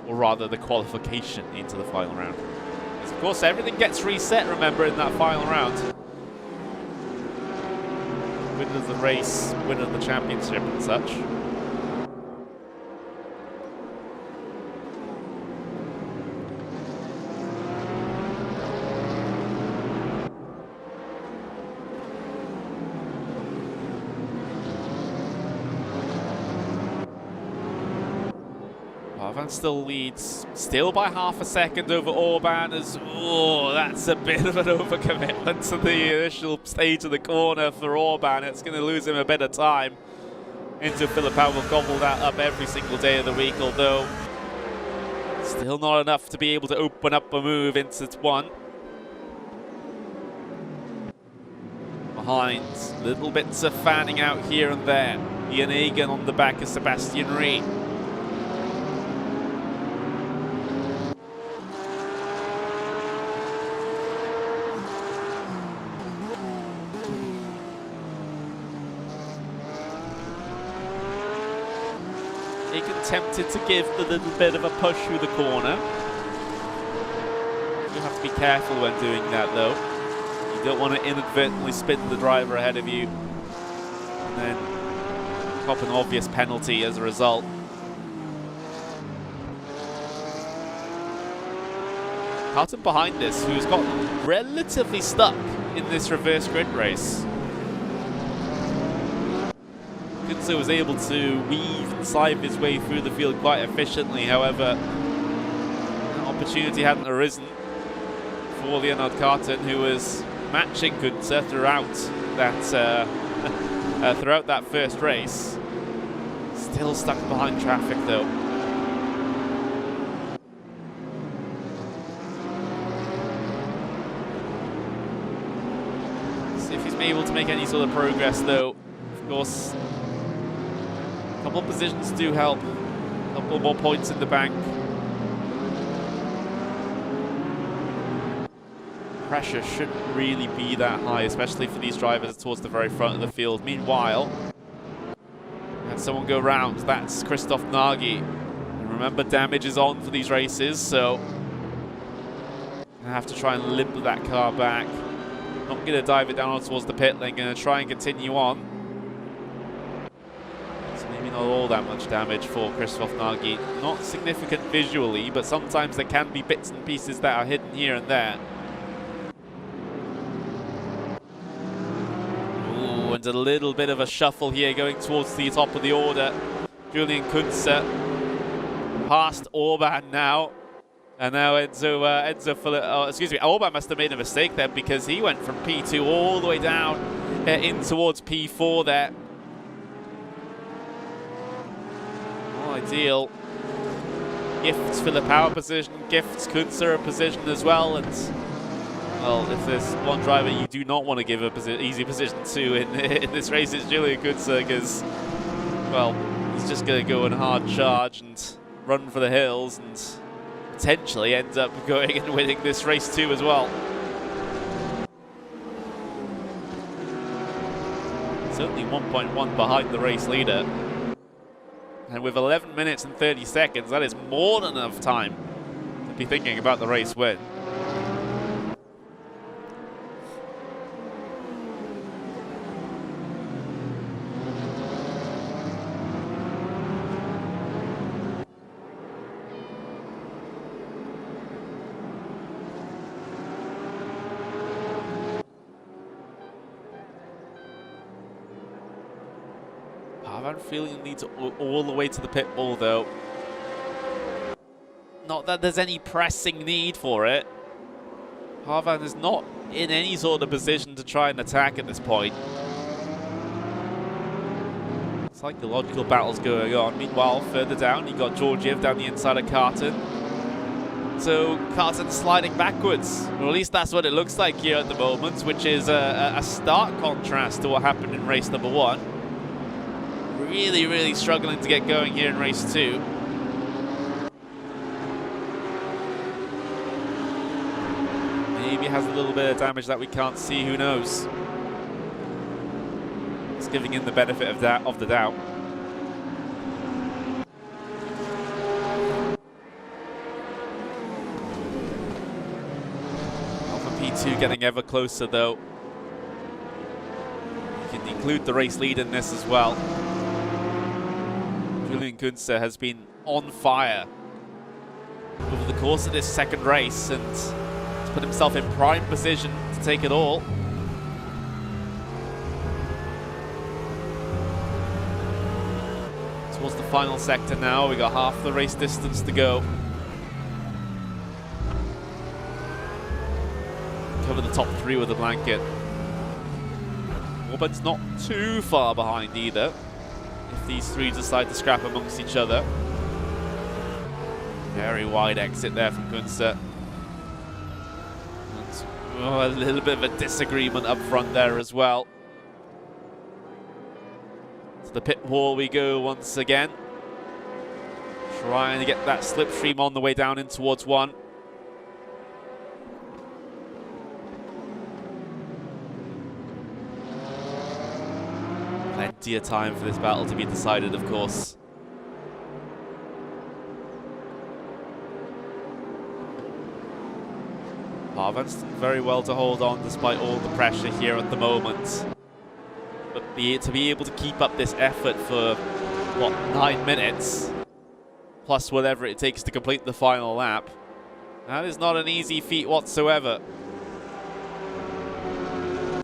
or rather the qualification into the final round. Because of course everything gets reset, remember, in that final round. Winner of the race, winner of the championship and such. Pavan still leads, still by half a second over Orban. Oh, that's a bit of an overcommitment to the initial stage of the corner for Orban. It's going to lose him a bit of time. Enzo Filipao will gobble that up every single day of the week, although still not enough to be able to open up a move into one. Behind, little bits of fanning out here and there. Ian Egan on the back of Sebastian Reed. Egan tempted to give the little bit of a push through the corner. You have to be careful when doing that though. You don't want to inadvertently spin the driver ahead of you and then cop an obvious penalty as a result. Carton behind this, who's gotten relatively stuck in this reverse grid race. Kunze was able to weave and slive his way through the field quite efficiently, however, an opportunity hadn't arisen for Leonard Carton, who was matching Kunze throughout that first race. Still stuck behind traffic though. See if he's able to make any sort of progress though. Of course, a couple of positions do help. A couple more points in the bank. Pressure shouldn't really be that high, especially for these drivers towards the very front of the field. Meanwhile, had someone go round. That's Christoph Nagy. And remember, damage is on for these races, so I have to try and limp that car back. Not going to dive it down towards the pit lane. Going to try and continue on. So maybe not all that much damage for Christoph Nagy. Not significant visually, but sometimes there can be bits and pieces that are hidden here and there. And a little bit of a shuffle here going towards the top of the order. Julian Kunze past Orban now. And now Orban must have made a mistake there because he went from P2 all the way down in towards P4 there. Not ideal. Gifts Filipao position, gifts Kunze a position as well. And well, if there's one driver you do not want to give an easy position to in this race, it's Julian Kunze, because, well, he's just going to go in hard charge and run for the hills and potentially end up going and winning this race too as well. It's only 1.1 behind the race leader. And with 11 minutes and 30 seconds, that is more than enough time to be thinking about the race win. I'm feeling the need to all the way to the pit wall though. Not that there's any pressing need for it. Harvan is not in any sort of position to try and attack at this point. Psychological battles going on. Meanwhile, further down, you got Georgiev down the inside of Carton. So Carton sliding backwards, or at least that's what it looks like here at the moment, which is a stark contrast to what happened in race number 1. Really, really struggling to get going here in race 2. Maybe has a little bit of damage that we can't see, who knows. It's giving him the benefit of the doubt. Alpha P2 getting ever closer though. You can include the race lead in this as well. Julian Kunze has been on fire over the course of this second race and has put himself in prime position to take it all. towards the final sector now. We got half the race distance to go. Cover the top 3 with a blanket. Orbit's not too far behind either, if these 3 decide to scrap amongst each other. Very wide exit there from Kunze. Oh, a little bit of a disagreement up front there as well. To the pit wall we go once again. Trying to get that slipstream on the way down in towards 1. Plenty of time for this battle to be decided, of course. Parvan's done very well to hold on despite all the pressure here at the moment. But to be able to keep up this effort for, what, 9 minutes, plus whatever it takes to complete the final lap, that is not an easy feat whatsoever.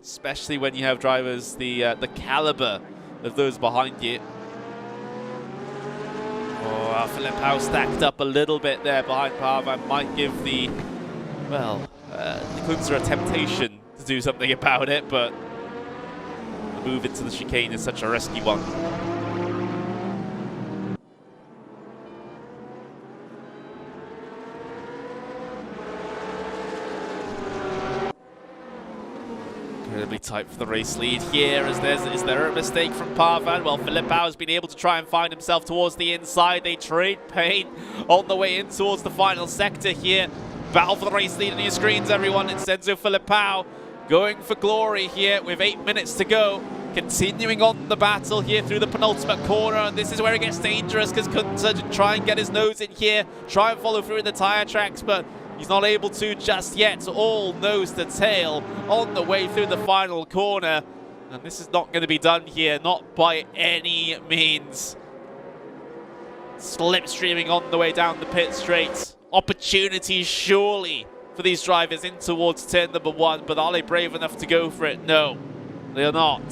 Especially when you have drivers the caliber of those behind you. Oh, Filipao stacked up a little bit there behind Parvan. Might give the, well, Kunze a temptation to do something about it, but the move into the chicane is such a risky one. Incredibly tight for the race lead here. Is there a mistake from Parvan? Well, Filipao has been able to try and find himself towards the inside. They trade paint on the way in towards the final sector here. Battle for the race lead on your screens, everyone. It's Enzo Filipao going for glory here with 8 minutes to go. Continuing on the battle here through the penultimate corner. And this is where it gets dangerous because Kunze try and get his nose in here, try and follow through in the tire tracks, but he's not able to just yet. All nose to tail on the way through the final corner. And this is not going to be done here, not by any means. Slipstreaming on the way down the pit straight. Opportunities surely for these drivers in towards turn number 1, but are they brave enough to go for it? No, they are not.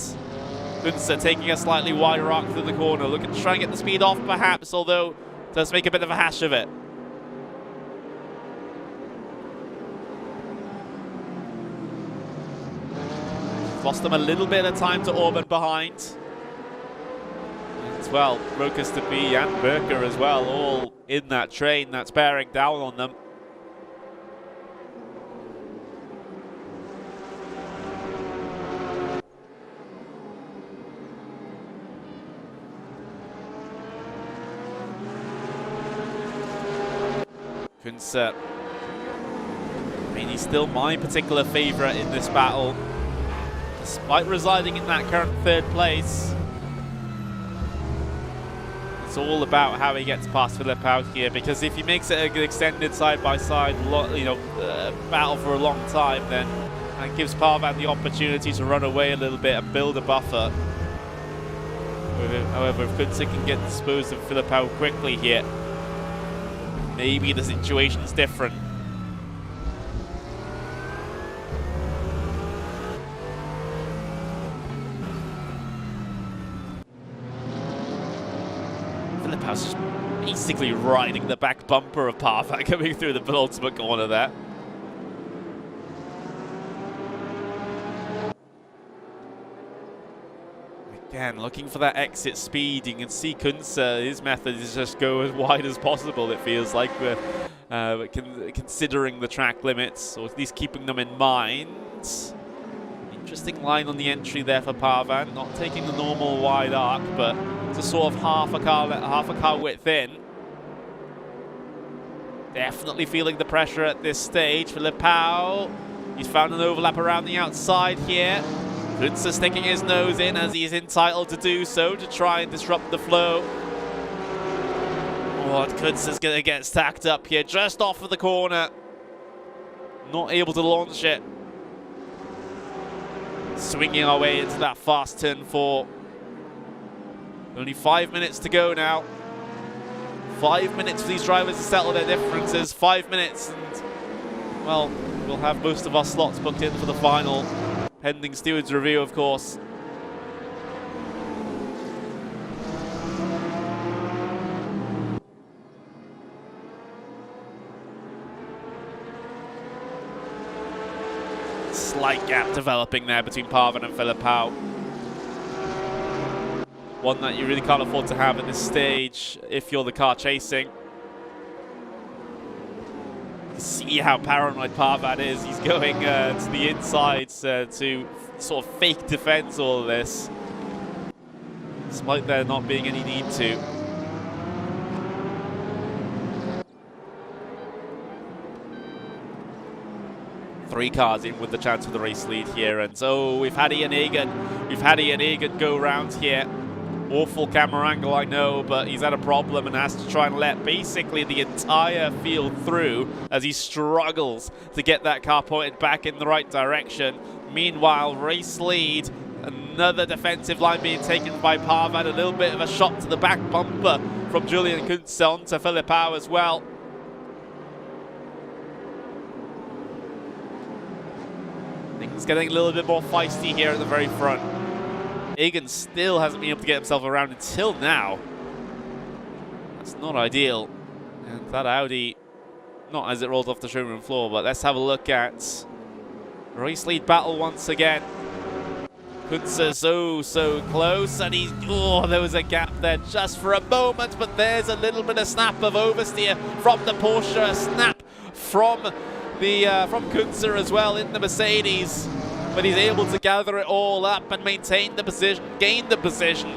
Kunze taking a slightly wider arc through the corner, looking to try and get the speed off perhaps, although does make a bit of a hash of it. Lost them a little bit of time to Orban behind. As well, Rokas to be and Berker as well, all in that train that's bearing down on them. Kunze. I mean, he's still my particular favourite in this battle, despite residing in that current 3rd place. It's all about how he gets past Filipao here, because if he makes it an extended side-by-side, battle for a long time, then that gives Parvan the opportunity to run away a little bit and build a buffer. However, if Kunze can get disposed of Filipao quickly here, maybe the situation's different. Filipao's just basically riding the back bumper of Parvan coming through the penultimate corner there. Again, looking for that exit speed. You can see Kunze, his method is just go as wide as possible, it feels like, considering the track limits, or at least keeping them in mind. Interesting line on the entry there for Parvan, not taking the normal wide arc, but it's a sort of half a car width in. Definitely feeling the pressure at this stage. Filipao, he's found an overlap around the outside here. Kunze sticking his nose in, as he is entitled to do so, to try and disrupt the flow. Oh, Kunze's going to get stacked up here just off of the corner. Not able to launch it. Swinging our way into that fast turn 4. Only 5 minutes to go now. 5 minutes for these drivers to settle their differences. 5 minutes, and, well, we'll have most of our slots booked in for the final. Pending steward's review, of course. slight gap developing there between Pavan and Filipao. One that you really can't afford to have at this stage if you're the car chasing. See how paranoid Pavan is. He's going to the insides to sort of fake defense all of this, despite there not being any need to. Three cars in with the chance for the race lead here, and so we've had Ian Egan go round here. Awful camera angle, I know, but he's had a problem and has to try and let basically the entire field through as he struggles to get that car pointed back in the right direction. Meanwhile, race lead, another defensive line being taken by Pavan, a little bit of a shot to the back bumper from Julian Kunze to Filipao as well. Things getting a little bit more feisty here at the very front. Egan still hasn't been able to get himself around until now. That's not ideal. And that Audi, not as it rolls off the showroom floor, but let's have a look at race lead battle once again. Kunze so close, and he's, oh, there was a gap there just for a moment, but there's a little bit of snap of oversteer from the Porsche, a snap from Kunze as well in the Mercedes, but he's able to gather it all up and maintain the position, gain the position.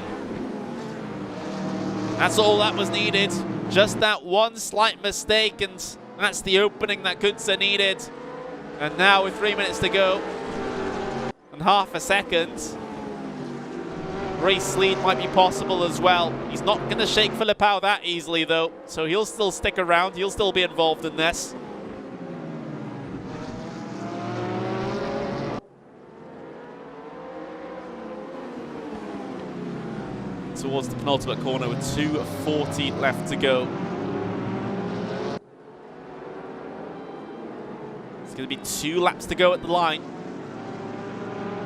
That's all that was needed, just that one slight mistake, and that's the opening that Kunze needed. And now with 3 minutes to go and half a second, race lead might be possible as well. He's not going to shake Filipao that easily though, so he'll still stick around, he'll still be involved in this. Towards the penultimate corner with 2:40 left to go. It's going to be 2 laps to go at the line.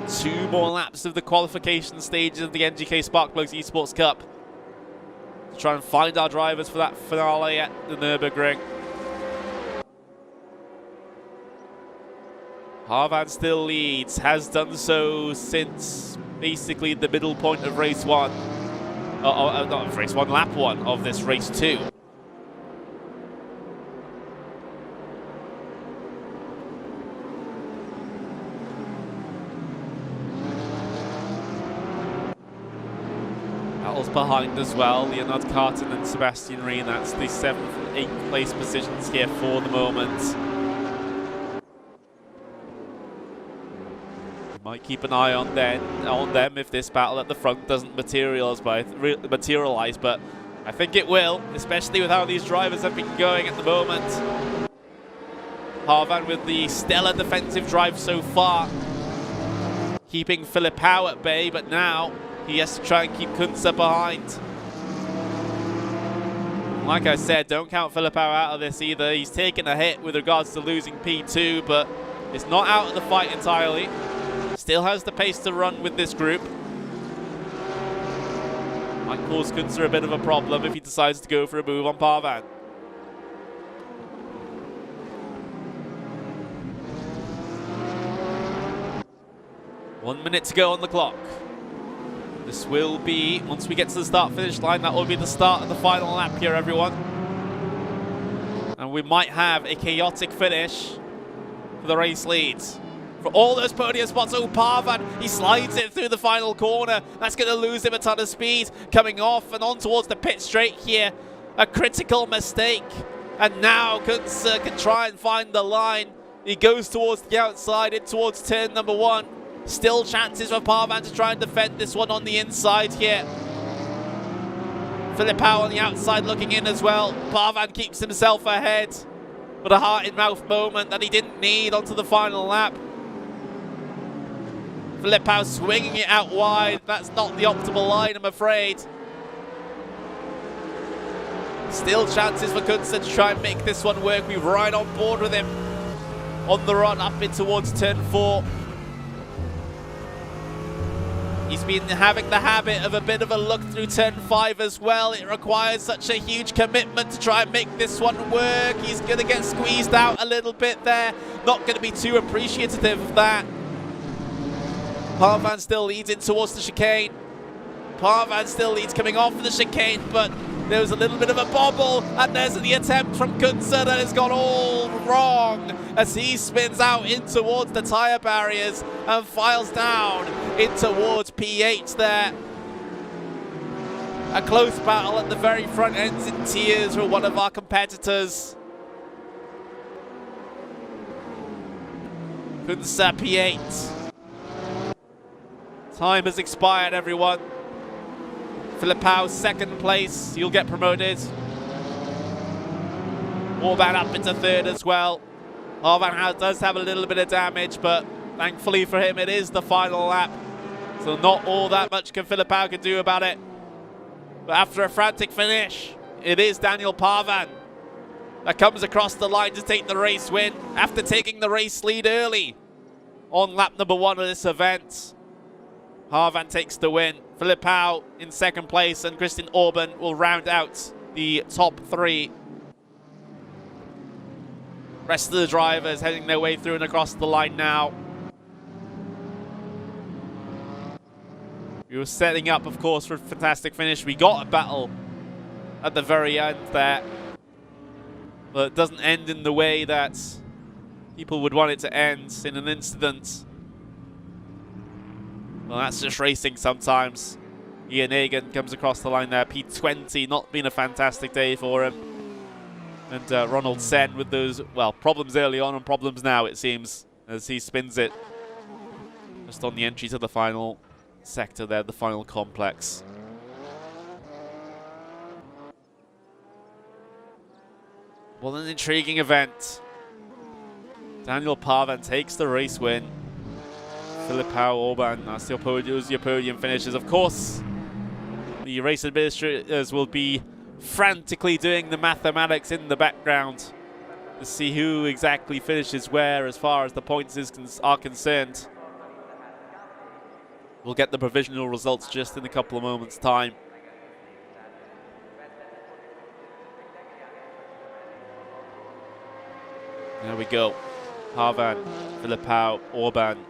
2 more laps of the qualification stages of the NGK SPARK PLUG ESPORTS CUP to try and find our drivers for that finale at the Nürburgring. Pavan still leads, has done so since basically the middle point of race 1. Not of race 1, lap 1 of this race 2. Battles behind as well, Leonard Carton and Sebastian Reen. That's the 7th and 8th place positions here for the moment. Might keep an eye on them if this battle at the front doesn't materialize, but I think it will, especially with how these drivers have been going at the moment. Pavan with the stellar defensive drive so far, keeping Filipao at bay, but now he has to try and keep Kunze behind. Like I said, don't count Filipao out of this either. He's taken a hit with regards to losing P2, but it's not out of the fight entirely. Still has the pace to run with this group. Might cause Kunze a bit of a problem if he decides to go for a move on Pavan. One minute to go on the clock. This will be, once we get to the start-finish line, that will be the start of the final lap here, everyone. And we might have a chaotic finish for the race leads. For all those podium spots, oh, Pavan, he slides it through the final corner. That's going to lose him a ton of speed. Coming off and on towards the pit straight here. A critical mistake. And now Kunze can try and find the line. He goes towards the outside, in towards turn number 1. Still chances for Pavan to try and defend this one on the inside here. Filipao on the outside looking in as well. Pavan keeps himself ahead. But a heart-in-mouth moment that he didn't need onto the final lap. Filipao swinging it out wide. That's not the optimal line, I'm afraid. Still chances for Kunze to try and make this one work. We're right on board with him on the run up in towards turn 4. He's been having the habit of a bit of a look through turn 5 as well. It requires such a huge commitment to try and make this one work. He's going to get squeezed out a little bit there. Not going to be too appreciative of that. Parvan still leads in towards the chicane. Parvan still leads coming off of the chicane, but there was a little bit of a bobble, and there's the attempt from Kunze that has gone all wrong as he spins out in towards the tyre barriers and files down in towards P8 there. A close battle at the very front, ends in tears for one of our competitors. Kunze P8. Time has expired, everyone. Filipao, second place. You'll get promoted. Orban up into third as well. Orban does have a little bit of damage, but thankfully for him, it is the final lap. So not all that much Filipao can do about it. But after a frantic finish, it is Daniel Parvan that comes across the line to take the race win after taking the race lead early on lap number 1 of this event. Parvan takes the win. Filipao in second place, and Christian Orban will round out the top 3. Rest of the drivers heading their way through and across the line now. We were setting up, of course, for a fantastic finish. We got a battle at the very end there, but it doesn't end in the way that people would want it to end, in an incident. Well, that's just racing sometimes. Ian Egan comes across the line there. P20, not been a fantastic day for him. And Ronald Sen with those, well, problems early on and problems now, it seems, as he spins it just on the entry to the final sector there, the final complex. Well, an intriguing event. Daniel Parvan takes the race win. Filipao, Orban, that's your podium finishes. Of course, the race administrators will be frantically doing the mathematics in the background to see who exactly finishes where as far as the points are concerned. We'll get the provisional results just in a couple of moments' time. There we go. Parvan, Filipao, Orban.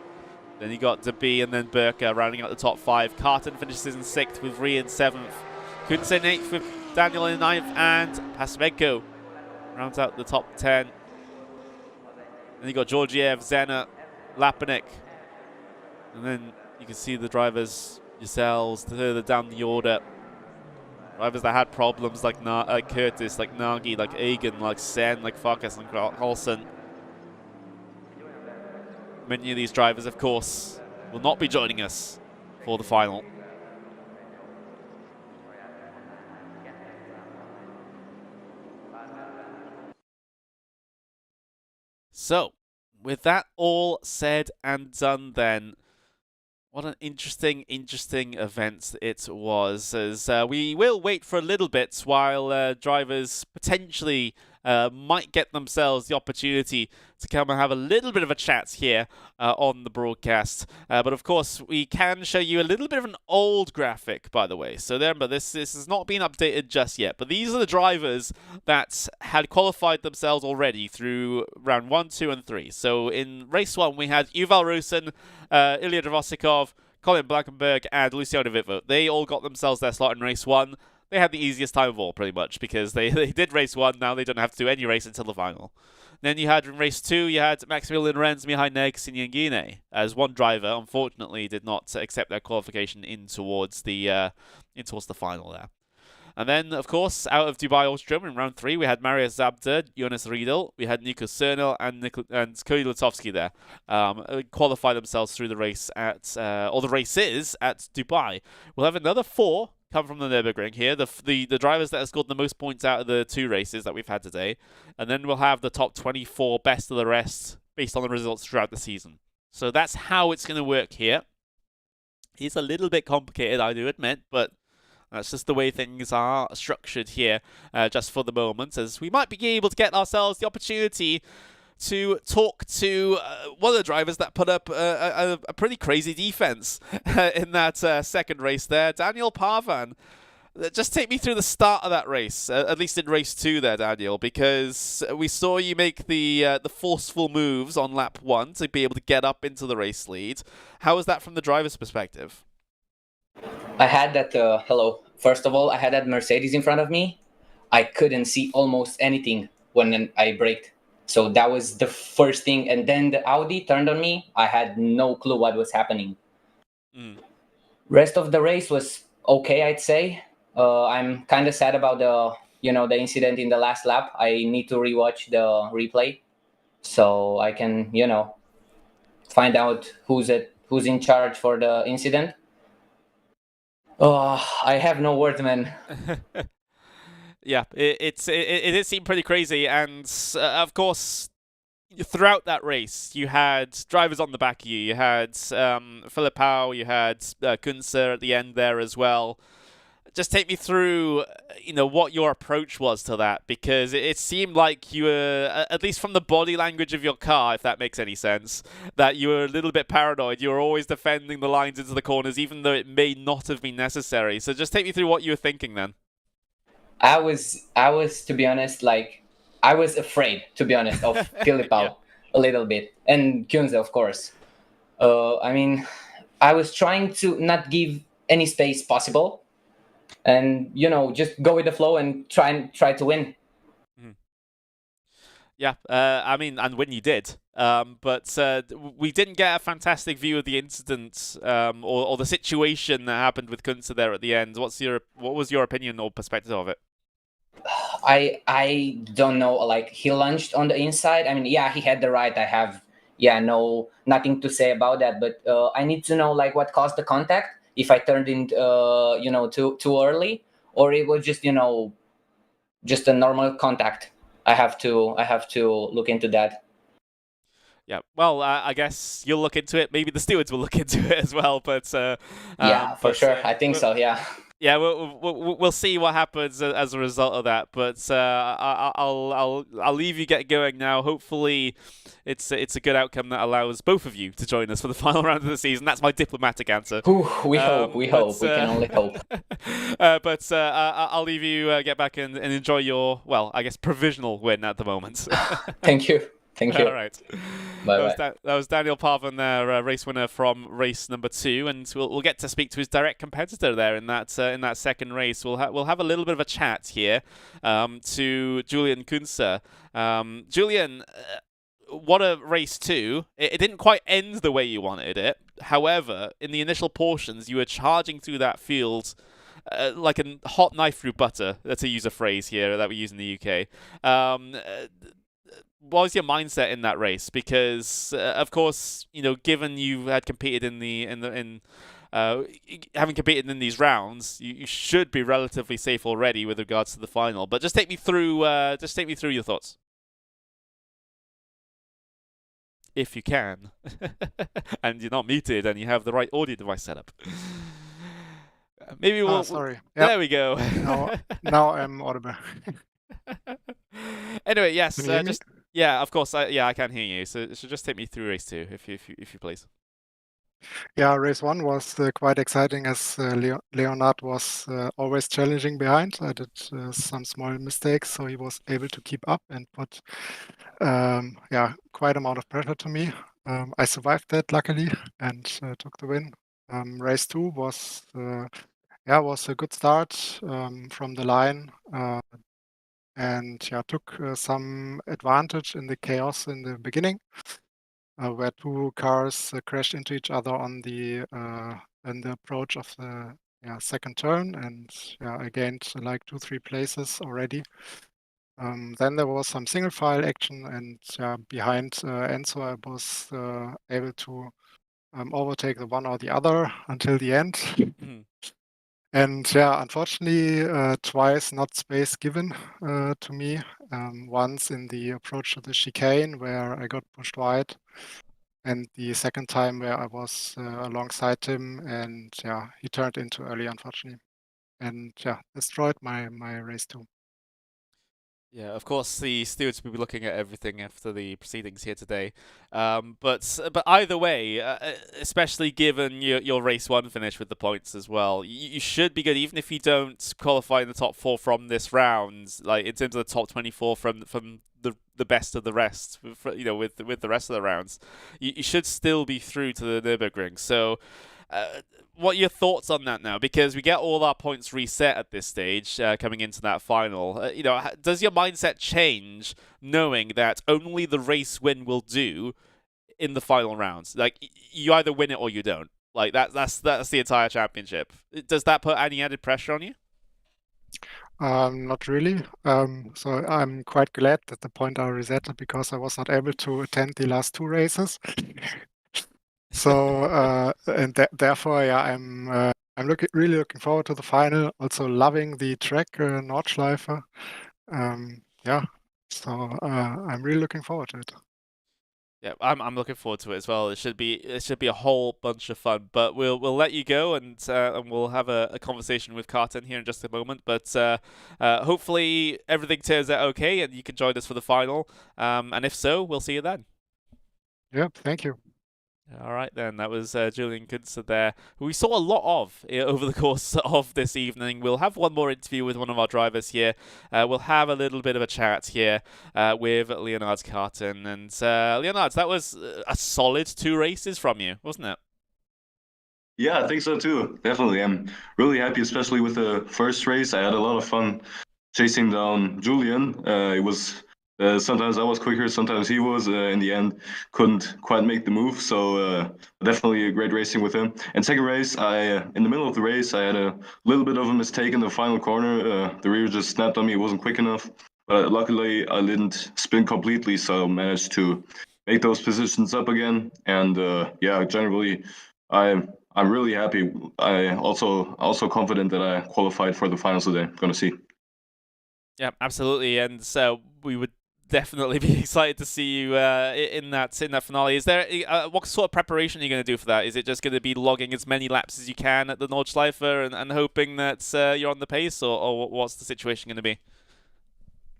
Then you got De Bie and then Burka rounding out the top 5. Carton finishes in 6th with Ree in 7th. Kunze in 8th with Daniel in 9th, and Pasmenko rounds out the top 10. Then you got Georgiev, Zena, Lapanik. And then you can see the drivers yourselves further down the order. Drivers that had problems like Curtis, like Nagy, like Egan, like Sen, like Farkas and Carlson. Many of these drivers, of course, will not be joining us for the final. So, with that all said and done then, what an interesting event it was, as we will wait for a little bit while drivers potentially might get themselves the opportunity to come and have a little bit of a chat here on the broadcast. But of course, we can show you a little bit of an old graphic, by the way. So remember, this has not been updated just yet, but these are the drivers that had qualified themselves already through round 1, 2, and 3. So in race 1, we had Yuval Rusin, Ilya Dvosikov, Colin Blankenberg, and Luciano Vitvo. They all got themselves their slot in race 1. They had the easiest time of all, pretty much, because they did race 1. Now they don't have to do any race until the final. Then you had in race 2, you had Maximilian Renz, Mihai Negs, and Yangine, as one driver, unfortunately, did not accept their qualification in towards the final there. And then, of course, out of Dubai Austrum in round 3, we had Marius Zabda, Jonas Riedel, we had Nico Cernel and Cody Lutovsky there qualify themselves through the race or the races at Dubai. We'll have another 4 come from the Nürburgring here, the drivers that have scored the most points out of the 2 races that we've had today. And then we'll have the top 24 best of the rest based on the results throughout the season. So that's how it's going to work here. It's a little bit complicated, I do admit, but that's just the way things are structured here just for the moment, as we might be able to get ourselves the opportunity to talk to one of the drivers that put up a pretty crazy defense in that second race there, Daniel Parvan. Just take me through the start of that race, at least in race 2 there, Daniel, because we saw you make the forceful moves on lap 1 to be able to get up into the race lead. How was that from the driver's perspective? I had that, hello. First of all, I had that Mercedes in front of me. I couldn't see almost anything when I braked. So that was the first thing. And then the Audi turned on me. I had no clue what was happening. Rest of the race was okay, I'd say. I'm kind of sad about the incident in the last lap. I need to rewatch the replay so I can find out who's in charge for the incident. I have no words, man. Yeah, it did seem pretty crazy, and of course, throughout that race, you had drivers on the back of you. You had Filipao, you had Kunze at the end there as well. Just take me through, what your approach was to that, because it seemed like you were, at least from the body language of your car, if that makes any sense, that you were a little bit paranoid. You were always defending the lines into the corners, even though it may not have been necessary. So just take me through what you were thinking then. I was, to be honest, I was afraid, to be honest, of Filipao a little bit, and Kunze, of course. I mean, I was trying to not give any space possible, and just go with the flow and try to win. Yeah, I mean, and when you did, but we didn't get a fantastic view of the incident or the situation that happened with Kunze there at the end. What was your opinion or perspective of it? I don't know. Like, he lunged on the inside. I mean, yeah, he had the right. I have nothing to say about that. But I need to know like what caused the contact. If I turned in too early, or it was just just a normal contact. I have to look into that. Yeah, well, I guess you'll look into it. Maybe the stewards will look into it as well. But yeah, for sure, I think so. Yeah. Yeah, we'll see what happens as a result of that. But I'll leave you get going now. Hopefully, it's a good outcome that allows both of you to join us for the final round of the season. That's my diplomatic answer. We hope. We can only hope. But I'll leave you get back and enjoy your, well, I guess, provisional win at the moment. Thank you. Thank you. All right. Bye. That was Daniel Parvin there, race winner from race number 2, and we'll get to speak to his direct competitor there in that second race. We'll have a little bit of a chat here to Julian Kunze. Julian, what a race 2. It didn't quite end the way you wanted it. However, in the initial portions, you were charging through that field like a hot knife through butter, to use a phrase here that we use in the UK. What was your mindset in that race? Because, of course, given you had competed having competed in these rounds, you should be relatively safe already with regards to the final. But just take me through your thoughts, if you can, and you're not muted and you have the right audio device set up. Maybe we'll. Sorry. Yep. There we go. Now I'm audible. Anyway, yes. Can you hear me? Yeah, of course. I can hear you. So just take me through race 2, if you please. Yeah, race 1 was quite exciting as Leonard was always challenging behind. I did some small mistakes, so he was able to keep up and put quite amount of pressure to me. I survived that luckily and took the win. Race 2 was a good start from the line. And took some advantage in the chaos in the beginning, where two cars crashed into each other on the in the approach of the second turn, and I gained like 2-3 places already. Then there was some single file action, and behind Enzo, I was able to overtake the one or the other until the end. And unfortunately, twice not space given to me. Once in the approach to the chicane where I got pushed wide, and the second time where I was alongside him, and he turned in too early, unfortunately, and destroyed my race 2. Yeah, of course, the stewards will be looking at everything after the proceedings here today. But either way, especially given your race one finish with the points as well, you should be good even if you don't qualify in the top four from this round. Like in terms of the top 24 from the best of the rest, with the rest of the rounds, you should still be through to the Nürburgring. So. What are your thoughts on that now? Because we get all our points reset at this stage coming into that final. Does your mindset change knowing that only the race win will do in the final rounds? Like you either win it or you don't. Like that's the entire championship. Does that put any added pressure on you? Not really. So I'm quite glad that the point are resetted because I was not able to attend the last two races. So and therefore, yeah, I'm really looking forward to the final. Also loving the track Nordschleife. Yeah, so I'm really looking forward to it. Yeah, I'm looking forward to it as well. It should be a whole bunch of fun. But we'll let you go and we'll have a conversation with Carton here in just a moment. But hopefully everything turns out okay and you can join us for the final. And if so, we'll see you then. Yep, thank you. All right, then. That was Julian Kunze there, who we saw a lot of over the course of this evening. We'll have one more interview with one of our drivers here. We'll have a little bit of a chat here with Leonard Carton. And Leonard, that was a solid 2 races from you, wasn't it? Yeah, I think so too. Definitely. I'm really happy, especially with the first race. I had a lot of fun chasing down Julian. It was sometimes I was quicker, sometimes he was. In the end, couldn't quite make the move. So definitely a great racing with him. And second race, in the middle of the race, I had a little bit of a mistake in the final corner. The rear just snapped on me. It wasn't quick enough. But luckily, I didn't spin completely, so I managed to make those positions up again. And yeah, generally, I'm really happy. I also confident that I qualified for the finals today. Gonna see. Yeah, absolutely. And so we would definitely be excited to see you in that finale. Is there what sort of preparation are you going to do for that? Is it just going to be logging as many laps as you can at the Nordschleife and hoping that you're on the pace, or what's the situation going to be?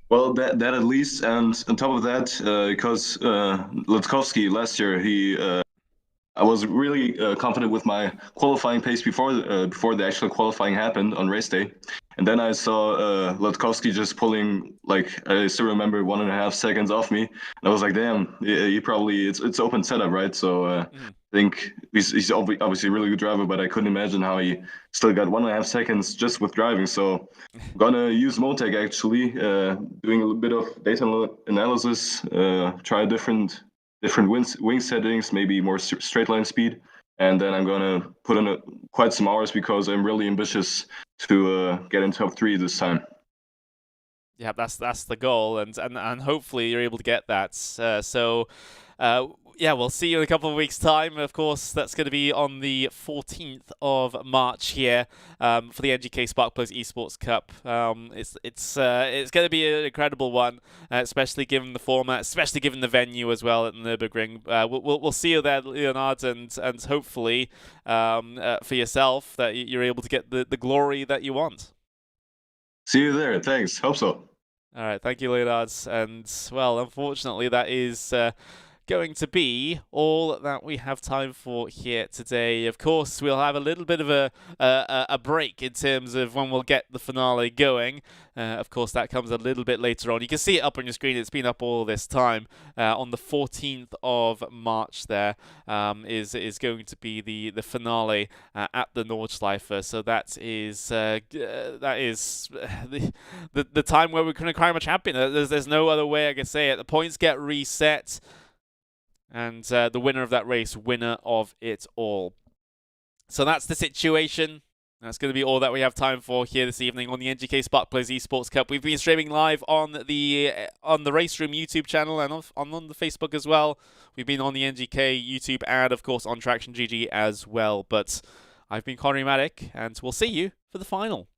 Well, that at least, and on top of that, because Lutkowski last year, I was really confident with my qualifying pace before the actual qualifying happened on race day, and then I saw Lutkowski just pulling, like, I still remember 1.5 seconds off me, and I was like, damn, he probably it's open setup, right? So I think he's obviously a really good driver, but I couldn't imagine how he still got 1.5 seconds just with driving. So I'm gonna use Motec actually, doing a little bit of data analysis, try different wing settings, maybe more straight line speed, and then I'm gonna put in quite some hours because I'm really ambitious to get in top 3 this time. Yeah, that's the goal, and hopefully you're able to get that. Yeah, we'll see you in a couple of weeks' time. Of course, that's going to be on the 14th of March here for the NGK SPARK PLUG Esports Cup. It's going to be an incredible one, especially given the format, especially given the venue as well at Nürburgring. We'll see you there, Leonard, and hopefully for yourself that you're able to get the glory that you want. See you there. Thanks. Hope so. All right, thank you, Leonard. And well, unfortunately, that is going to be all that we have time for here today. Of course, we'll have a little bit of a break in terms of when we'll get the finale going. Of course, that comes a little bit later on. You can see it up on your screen. It's been up all this time. On the 14th of March there is going to be the finale at the Nordschleife. So that is the time where we're going to crown a champion. There's no other way I can say it. The points get reset. And the winner of that race, winner of it all. So that's the situation. That's going to be all that we have time for here this evening on the NGK SPARK PLUG Esports Cup. We've been streaming live on the RaceRoom YouTube channel and on the Facebook as well. We've been on the NGK YouTube and, of course, on Traction GG as well. But I've been Connery Maddock, and we'll see you for the final.